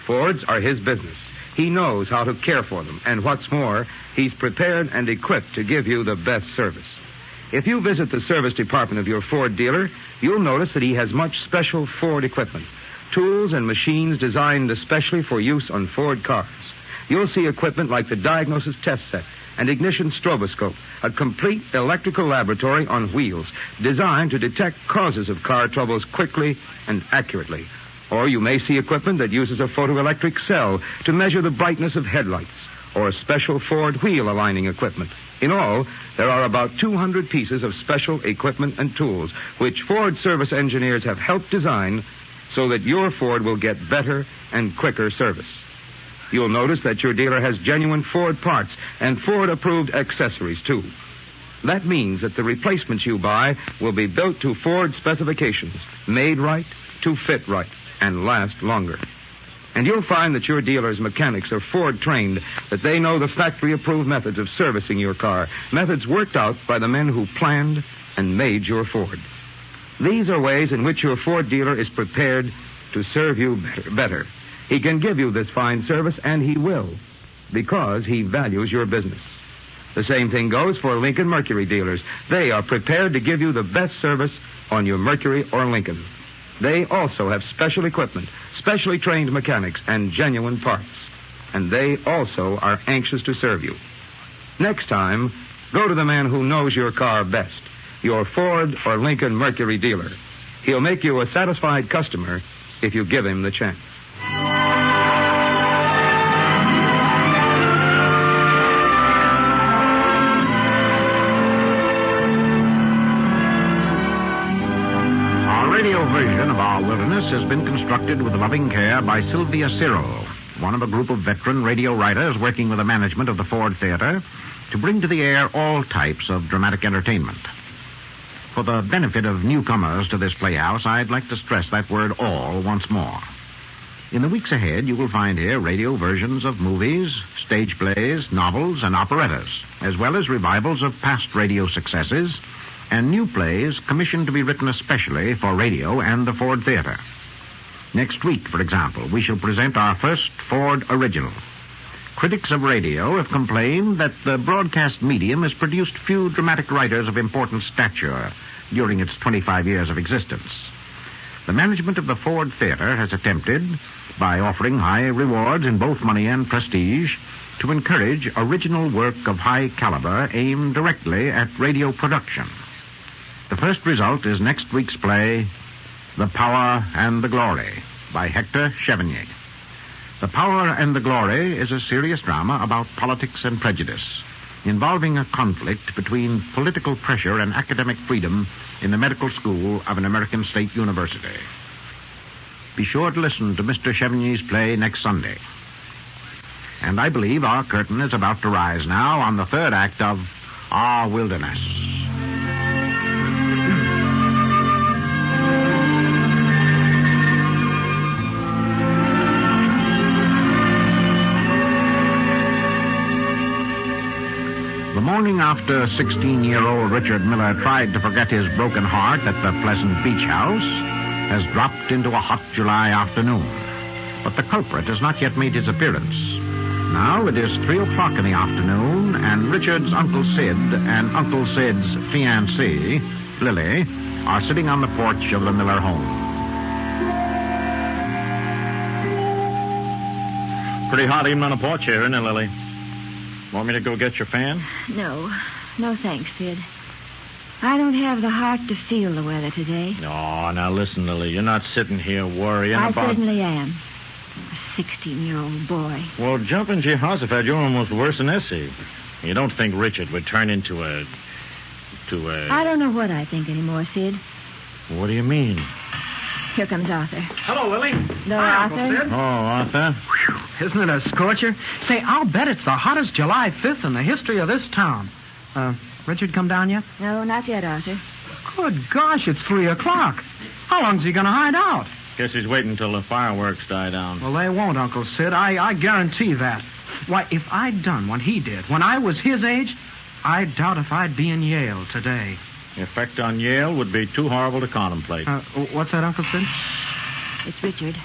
Fords are his business. He knows how to care for them. And what's more, he's prepared and equipped to give you the best service. If you visit the service department of your Ford dealer, you'll notice that he has much special Ford equipment. Tools and machines designed especially for use on Ford cars. You'll see equipment like the diagnosis test set, and ignition stroboscope, a complete electrical laboratory on wheels designed to detect causes of car troubles quickly and accurately. Or you may see equipment that uses a photoelectric cell to measure the brightness of headlights, or special Ford wheel aligning equipment. In all, there are about 200 pieces of special equipment and tools which Ford service engineers have helped design so that your Ford will get better and quicker service. You'll notice that your dealer has genuine Ford parts and Ford-approved accessories, too. That means that the replacements you buy will be built to Ford specifications, made right, to fit right, and last longer. And you'll find that your dealer's mechanics are Ford-trained, that they know the factory-approved methods of servicing your car, methods worked out by the men who planned and made your Ford. These are ways in which your Ford dealer is prepared to serve you better. He can give you this fine service, and he will, because he values your business. The same thing goes for Lincoln Mercury dealers. They are prepared to give you the best service on your Mercury or Lincoln. They also have special equipment, specially trained mechanics, and genuine parts. And they also are anxious to serve you. Next time, go to the man who knows your car best, your Ford or Lincoln Mercury dealer. He'll make you a satisfied customer if you give him the chance. Version of Our Wilderness has been constructed with loving care by Sylvia Cyril, one of a group of veteran radio writers working with the management of the Ford Theater to bring to the air all types of dramatic entertainment. For the benefit of newcomers to this playhouse, I'd like to stress that word all once more. In the weeks ahead, you will find here radio versions of movies, stage plays, novels, and operettas, as well as revivals of past radio successes, and new plays commissioned to be written especially for radio and the Ford Theater. Next week, for example, we shall present our first Ford original. Critics of radio have complained that the broadcast medium has produced few dramatic writers of important stature during its 25 years of existence. The management of the Ford Theater has attempted, by offering high rewards in both money and prestige, to encourage original work of high caliber aimed directly at radio production. The first result is next week's play, The Power and the Glory, by Hector Chevigny. The Power and the Glory is a serious drama about politics and prejudice, involving a conflict between political pressure and academic freedom in the medical school of an American state university. Be sure to listen to Mr. Chevigny's play next Sunday. And I believe our curtain is about to rise now on the third act of Our Wilderness. The morning after 16-year-old Richard Miller tried to forget his broken heart at the Pleasant Beach house has dropped into a hot July afternoon. But the culprit has not yet made his appearance. Now it is 3 o'clock in the afternoon, and Richard's Uncle Sid and Uncle Sid's fiancée, Lily, are sitting on the porch of the Miller home. Pretty hot even on a porch here, isn't it, Lily? Want me to go get your fan? No. No, thanks, Sid. I don't have the heart to feel the weather today. Oh, now listen, Lily. You're not sitting here worrying I about... certainly am. A 16-year-old boy. Well, jump into your house if you're almost worse than Essie. You don't think Richard would turn into a... I don't know what I think anymore, Sid. What do you mean? Here comes Arthur. Hello, Lily. No, Hi, Arthur. Uncle Sid. Oh, Arthur. Whew, isn't it a scorcher? Say, I'll bet it's the hottest July 5th in the history of this town. Richard come down yet? No, not yet, Arthur. Good gosh, it's 3 o'clock. How long's he going to hide out? Guess he's waiting until the fireworks die down. Well, they won't, Uncle Sid. I guarantee that. Why, if I'd done what he did when I was his age, I doubt if I'd be in Yale today. The effect on Yale would be too horrible to contemplate. What's that, Uncle Sid? It's Richard.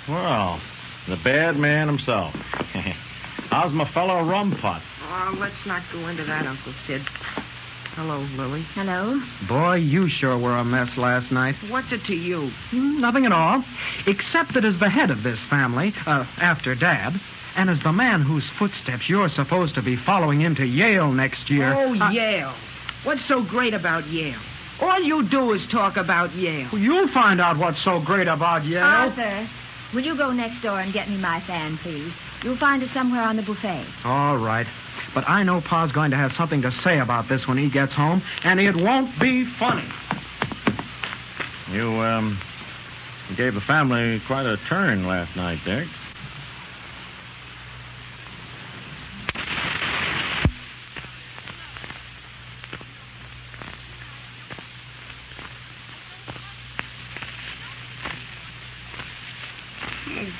Well, the bad man himself. How's my fellow rum pot? Oh, let's not go into that, Uncle Sid. Hello, Lily. Hello. Boy, you sure were a mess last night. What's it to you? Nothing at all. accepted as the head of this family, after Dad, and as the man whose footsteps you're supposed to be following into Yale next year. Oh, Yale. What's so great about Yale? All you do is talk about Yale. You'll find out what's so great about Yale. Arthur, will you go next door and get me my fan, please? You'll find it somewhere on the buffet. All right. But I know Pa's going to have something to say about this when he gets home, and it won't be funny. You gave the family quite a turn last night, Dick.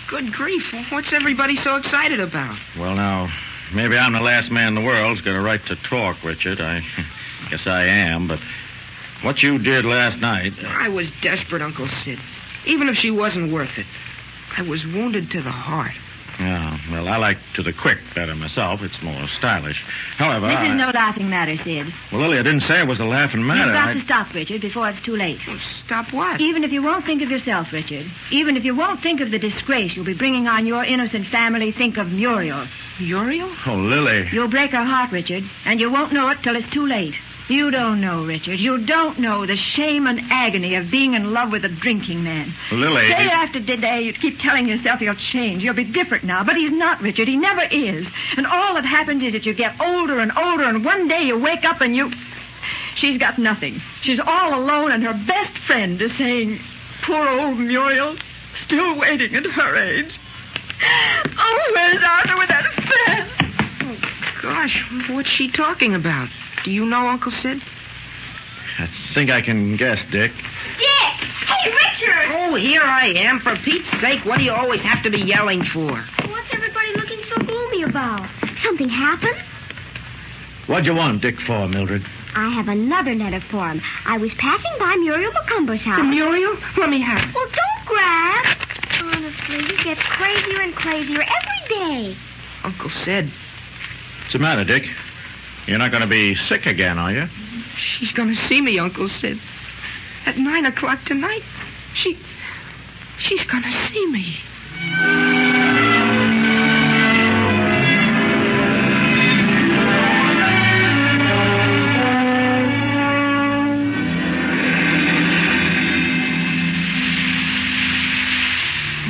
Good grief. What's everybody so excited about? Well, now, maybe I'm the last man in the world's got a right to talk, Richard. I guess I am, but what you did last night... I was desperate, Uncle Sid. Even if she wasn't worth it. I was wounded to the heart. Yeah, well, I like to the quick better myself. It's more stylish. However, This is no laughing matter, Sid. Well, Lily, I didn't say it was a laughing matter. You've got to stop, Richard, before it's too late. Well, stop what? Even if you won't think of yourself, Richard, even if you won't think of the disgrace you'll be bringing on your innocent family, think of Muriel. Muriel? Oh, Lily. You'll break her heart, Richard, and you won't know it till it's too late. You don't know, Richard. You don't know the shame and agony of being in love with a drinking man. Lily. Day after day, you keep telling yourself you'll change. You'll be different now. But he's not, Richard. He never is. And all that happens is that you get older and older, and one day you wake up and you... She's got nothing. She's all alone, and her best friend is saying, poor old Muriel, still waiting at her age. Oh, where's Arthur with that fan? Oh, gosh, what's she talking about? Do you know, Uncle Sid? I think I can guess, Dick. Dick! Hey, Richard! Oh, here I am. For Pete's sake, what do you always have to be yelling for? What's everybody looking so gloomy about? Something happened? What'd you want Dick for, Mildred? I have another letter for him. I was passing by Muriel McCumber's house. Muriel? Let me have it. Well, don't grab. Honestly, he gets crazier and crazier every day. Uncle Sid. What's the matter, Dick? You're not going to be sick again, are you? She's going to see me, Uncle Sid. At 9 o'clock tonight. She's going to see me.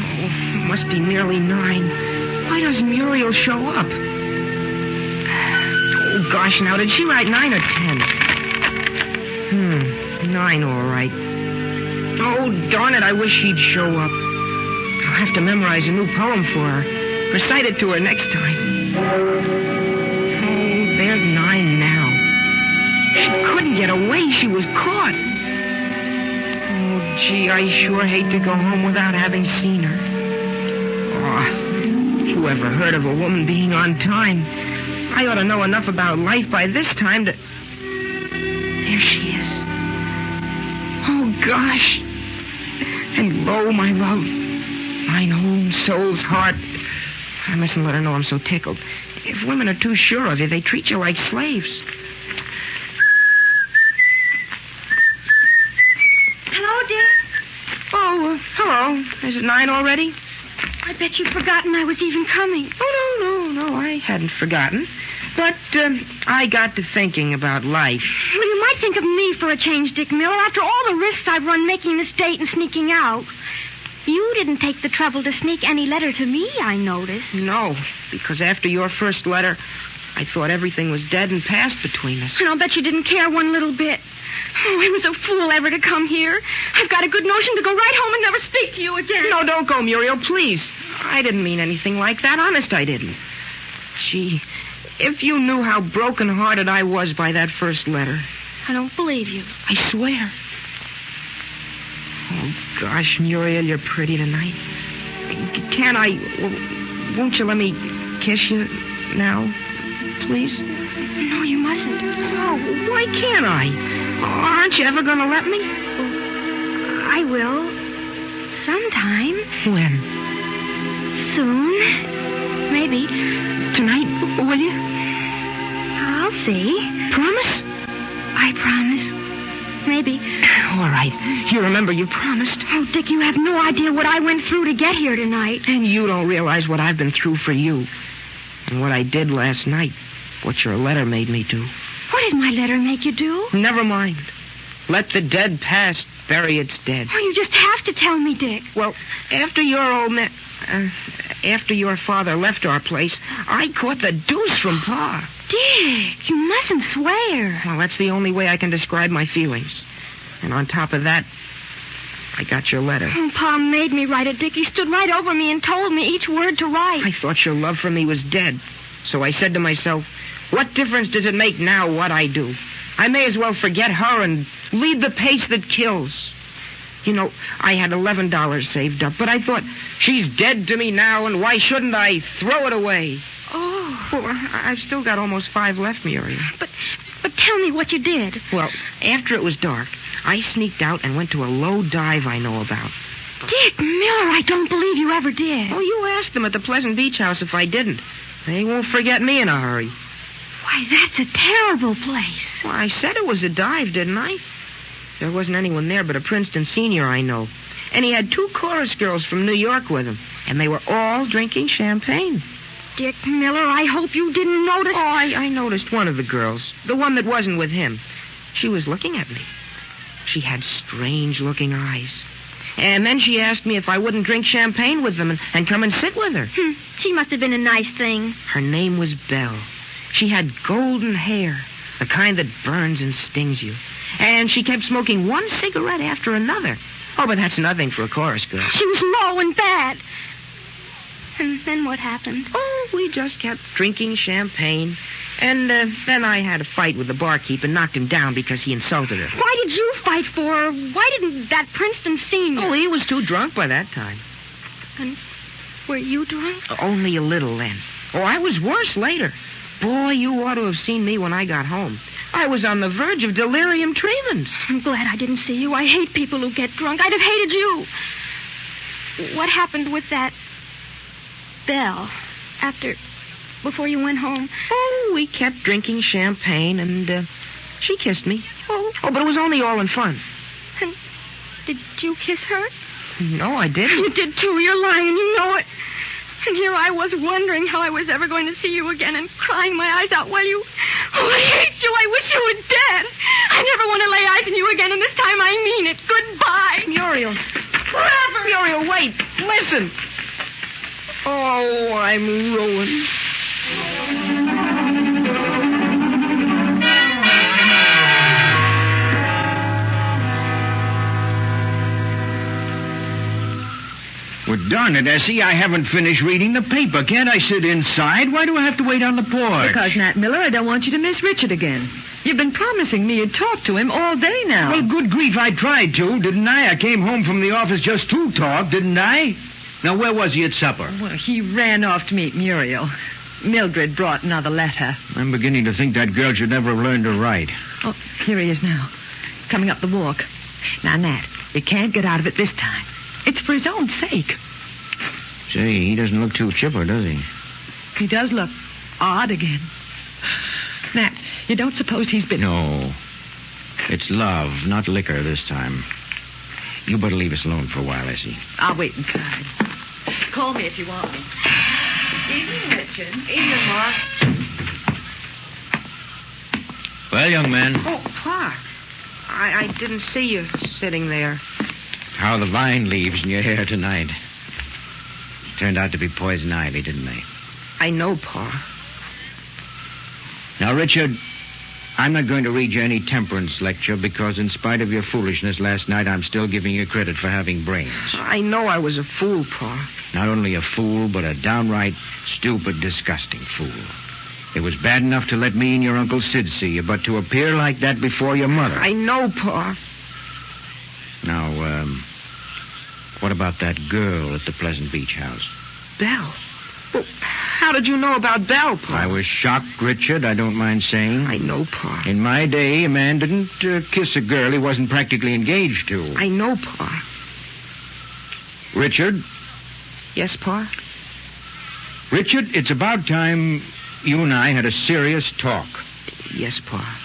Oh, it must be nearly 9. Why doesn't Muriel show up? Oh, gosh, now, did she write 9 or 10? 9, all right. Oh, darn it, I wish she'd show up. I'll have to memorize a new poem for her. Recite it to her next time. Oh, there's 9 now. She couldn't get away. She was caught. Oh, gee, I sure hate to go home without having seen her. Oh, who ever heard of a woman being on time? I ought to know enough about life by this time to... There she is. Oh, gosh. And lo, my love. Mine own soul's heart. I mustn't let her know I'm so tickled. If women are too sure of you, they treat you like slaves. Hello, dear. Oh, hello. Is it 9 already? I bet you've forgotten I was even coming. Oh, no, I hadn't forgotten. But I got to thinking about life. Well, you might think of me for a change, Dick Miller, after all the risks I've run making this date and sneaking out. You didn't take the trouble to sneak any letter to me, I noticed. No, because after your first letter, I thought everything was dead and past between us. And I'll bet you didn't care one little bit. Oh, I was a fool ever to come here. I've got a good notion to go right home and never speak to you again. No, don't go, Muriel, please. I didn't mean anything like that. Honest, I didn't. Gee, if you knew how broken-hearted I was by that first letter. I don't believe you. I swear. Oh, gosh, Muriel, you're pretty tonight. Can't I... Won't you let me kiss you now, please? No, you mustn't. Oh, why can't I? Aren't you ever going to let me? I will. Sometime. When? Soon. Maybe. Tonight, will you? I'll see. Promise? I promise. Maybe. All right. You remember you promised. Oh, Dick, you have no idea what I went through to get here tonight. And you don't realize what I've been through for you. And what I did last night. What your letter made me do. What did my letter make you do? Never mind. Let the dead past bury its dead. Oh, you just have to tell me, Dick. Well, after your father left our place, I caught the deuce from Pa. Dick, you mustn't swear. Well, that's the only way I can describe my feelings. And on top of that, I got your letter. Oh, Pa made me write it, Dick. He stood right over me and told me each word to write. I thought your love for me was dead. So I said to myself, what difference does it make now what I do? I may as well forget her and lead the pace that kills. You know, I had $11 saved up, but I thought, she's dead to me now, and why shouldn't I throw it away? Oh. Well, I've still got almost 5 left, Muriel. But tell me what you did. Well, after it was dark, I sneaked out and went to a low dive I know about. Dick Miller, I don't believe you ever did. Oh, you asked them at the Pleasant Beach House if I didn't. They won't forget me in a hurry. Why, that's a terrible place. Well, I said it was a dive, didn't I? There wasn't anyone there but a Princeton senior I know. And he had 2 chorus girls from New York with him. And they were all drinking champagne. Dick Miller, I hope you didn't notice. Oh, I noticed one of the girls. The one that wasn't with him. She was looking at me. She had strange-looking eyes. And then she asked me if I wouldn't drink champagne with them and come and sit with her. She must have been a nice thing. Her name was Belle. She had golden hair, the kind that burns and stings you. And she kept smoking one cigarette after another. Oh, but that's nothing for a chorus girl. She was low and bad. And then what happened? Oh, we just kept drinking champagne. And then I had a fight with the barkeep and knocked him down because he insulted her. Why did you fight for her? Why didn't that Princeton senior? Oh, he was too drunk by that time. And were you drunk? Only a little then. Oh, I was worse later. Boy, you ought to have seen me when I got home. I was on the verge of delirium tremens. I'm glad I didn't see you. I hate people who get drunk. I'd have hated you. What happened with that Belle before you went home? Oh, we kept drinking champagne, and she kissed me. Oh, but it was only all in fun. And did you kiss her? No, I didn't. You did, too. You're lying, and you know it. And here I was wondering how I was ever going to see you again and crying my eyes out while you... Oh, I hate you. I wish you were dead. I never want to lay eyes on you again, and this time I mean it. Goodbye. Muriel. Forever. Muriel, wait. Listen. Oh, I'm ruined. Well, darn it, Essie, I haven't finished reading the paper. Can't I sit inside? Why do I have to wait on the porch? Because, Nat Miller, I don't want you to miss Richard again. You've been promising me you'd talk to him all day now. Well, good grief, I tried to, didn't I? I came home from the office just to talk, didn't I? Now, where was he at supper? Well, he ran off to meet Muriel. Mildred brought another letter. I'm beginning to think that girl should never have learned to write. Oh, here he is now, coming up the walk. Now, Nat, you can't get out of it this time. It's for his own sake. Say, he doesn't look too chipper, does he? He does look odd again. Nat, you don't suppose he's been... No. It's love, not liquor this time. You better leave us alone for a while, Essie. I'll wait inside. Call me if you want me. Evening, Richard. Evening, Ma. Well, young man. Oh, Pa. I didn't see you sitting there. How the vine leaves in your hair tonight. Turned out to be poison ivy, didn't they? I know, Pa. Now, Richard, I'm not going to read you any temperance lecture because in spite of your foolishness last night, I'm still giving you credit for having brains. I know I was a fool, Pa. Not only a fool, but a downright stupid, disgusting fool. It was bad enough to let me and your Uncle Sid see you, but to appear like that before your mother... I know, Pa. Now, what about that girl at the Pleasant Beach house? Belle? Well, how did you know about Belle, Pa? I was shocked, Richard, I don't mind saying. I know, Pa. In my day, a man didn't kiss a girl he wasn't practically engaged to. I know, Pa. Richard? Yes, Pa? Richard, it's about time you and I had a serious talk. Yes, Pa.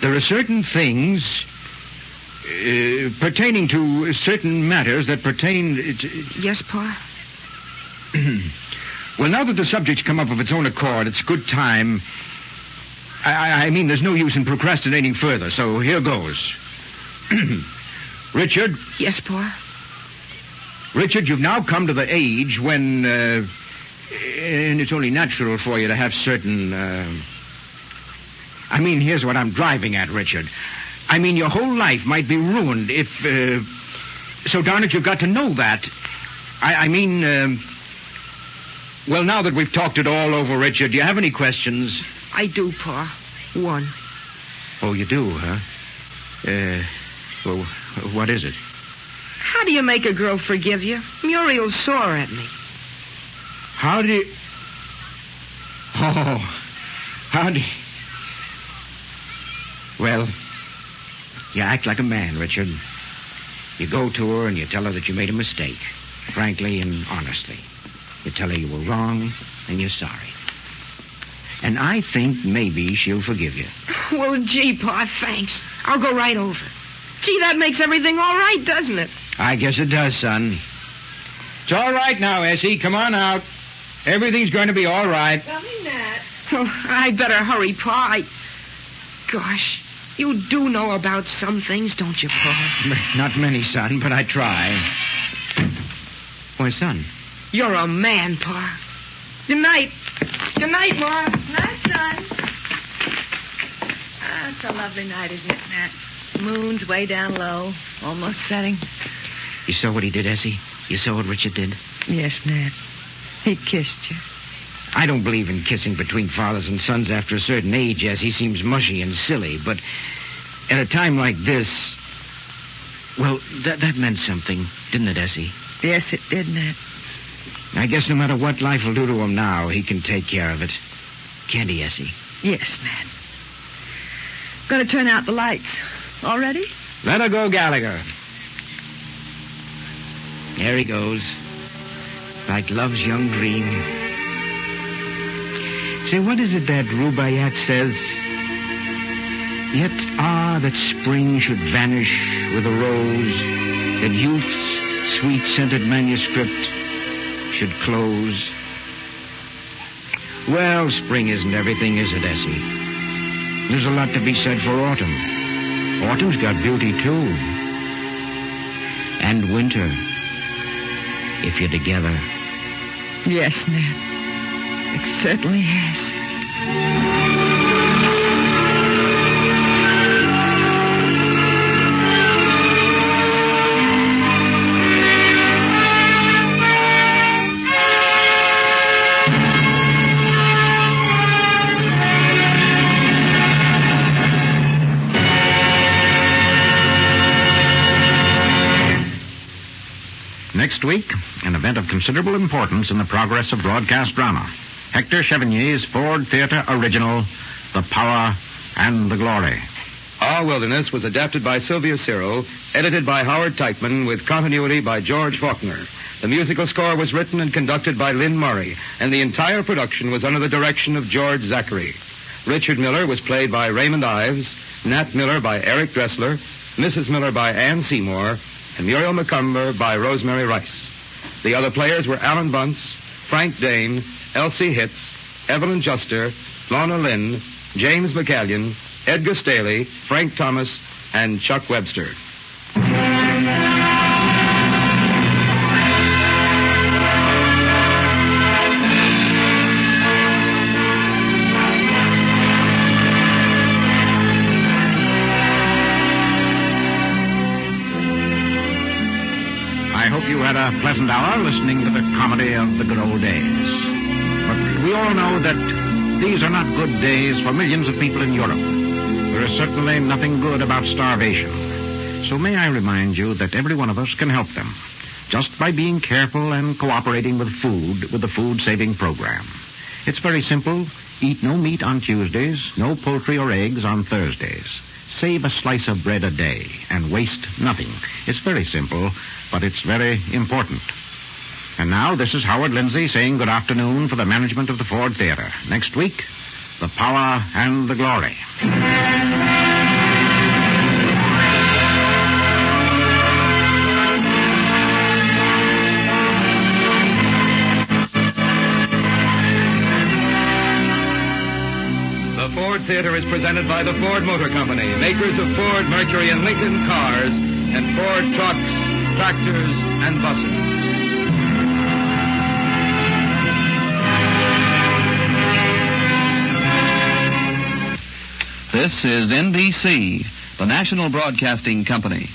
There are certain things pertaining to certain matters that pertain to... Yes, Pa? Well, now that the subject's come up of its own accord, it's a good time. I mean, there's no use in procrastinating further, so here goes. Richard? Yes, Pa? Richard, you've now come to the age when, and it's only natural for you to have certain, I mean, here's what I'm driving at, Richard. I mean, your whole life might be ruined if, so darn it, you've got to know that. I mean, well, now that we've talked it all over, Richard, do you have any questions? I do, Pa. One. Oh, you do, huh? Well, what is it? How do you make a girl forgive you? Muriel's sore at me. How do you... Oh, how do you... Well, you act like a man, Richard. You go to her and you tell her that you made a mistake, frankly and honestly. You tell her you were wrong and you're sorry. And I think maybe she'll forgive you. Well, gee, Pa, thanks. I'll go right over. Gee, that makes everything all right, doesn't it? I guess it does, son. It's all right now, Essie. Come on out. Everything's going to be all right. Coming, Nat. Oh, I better hurry, Pa. Gosh, you do know about some things, don't you, Pa? Not many, son, but I try. Why, son? You're a man, Pa. Good night. Good night, Ma. Night, son. Ah, it's a lovely night, isn't it, Nat? Moon's way down low, almost setting. You saw what he did, Essie? You saw what Richard did? Yes, Nat. He kissed you. I don't believe in kissing between fathers and sons after a certain age, Essie. Seems mushy and silly, but at a time like this... Well, that meant something, didn't it, Essie? Yes, it did, Nat. I guess no matter what life will do to him now, he can take care of it. Can't he, Essie? Yes, Nat. Gonna turn out the lights. All ready? Let her go, Gallagher. There he goes. Like love's young dream. Say, what is it that Rubaiyat says? Yet, that spring should vanish with a rose, that youth's sweet-scented manuscript should close. Well, spring isn't everything, is it, Essie? There's a lot to be said for autumn. Autumn's got beauty, too. And winter, if you're together. Yes, Nat. It certainly has. Next week, an event of considerable importance in the progress of broadcast drama. Hector Chevenier's Ford Theatre original, The Power and the Glory. Our Wilderness was adapted by Sylvia Cyril, edited by Howard Teichman, with continuity by George Faulkner. The musical score was written and conducted by Lynn Murray, and the entire production was under the direction of George Zachary. Richard Miller was played by Raymond Ives, Nat Miller by Eric Dressler, Mrs. Miller by Ann Seymour, and Muriel Macomber by Rosemary Rice. The other players were Alan Bunce, Frank Dane, Elsie Hicks, Evelyn Juster, Lorna Lynn, James McCallion, Edgar Staley, Frank Thomas, and Chuck Webster. I hope you had a pleasant hour listening to the comedy of the good old days. But we all know that these are not good days for millions of people in Europe. There is certainly nothing good about starvation. So may I remind you that every one of us can help them, just by being careful and cooperating with the food-saving program. It's very simple. Eat no meat on Tuesdays, no poultry or eggs on Thursdays. Save a slice of bread a day and waste nothing. It's very simple, but it's very important. And now, this is Howard Lindsay saying good afternoon for the management of the Ford Theatre. Next week, The Power and the Glory. Theater is presented by the Ford Motor Company, makers of Ford, Mercury, and Lincoln cars, and Ford trucks, tractors, and buses. This is NBC, the national broadcasting company.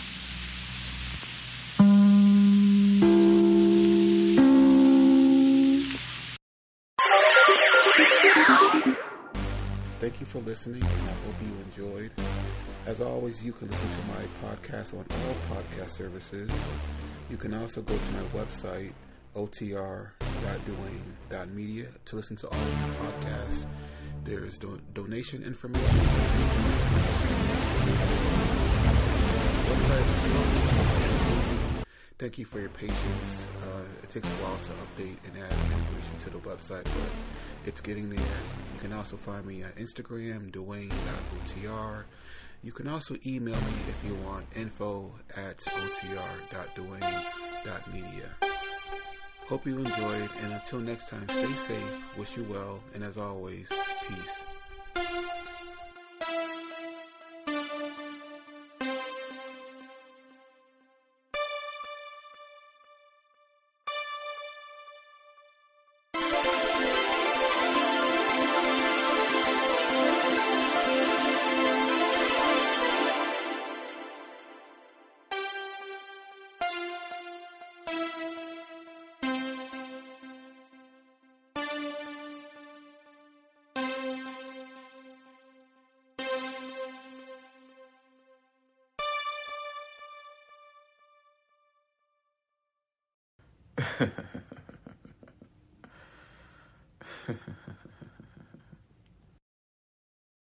Thank you for listening, and I hope you enjoyed. As always, you can listen to my podcast on all podcast services. You can also go to my website, otr.duane.media, to listen to all of my podcasts. There is donation information. Thank you for your patience. It takes a while to update and add information to the website, but it's getting there. You can also find me on Instagram, Duane.otr. You can also email me if you want, info@otr.duane.media. Hope you enjoyed, and until next time, stay safe, wish you well, and as always, peace. Ha ha ha.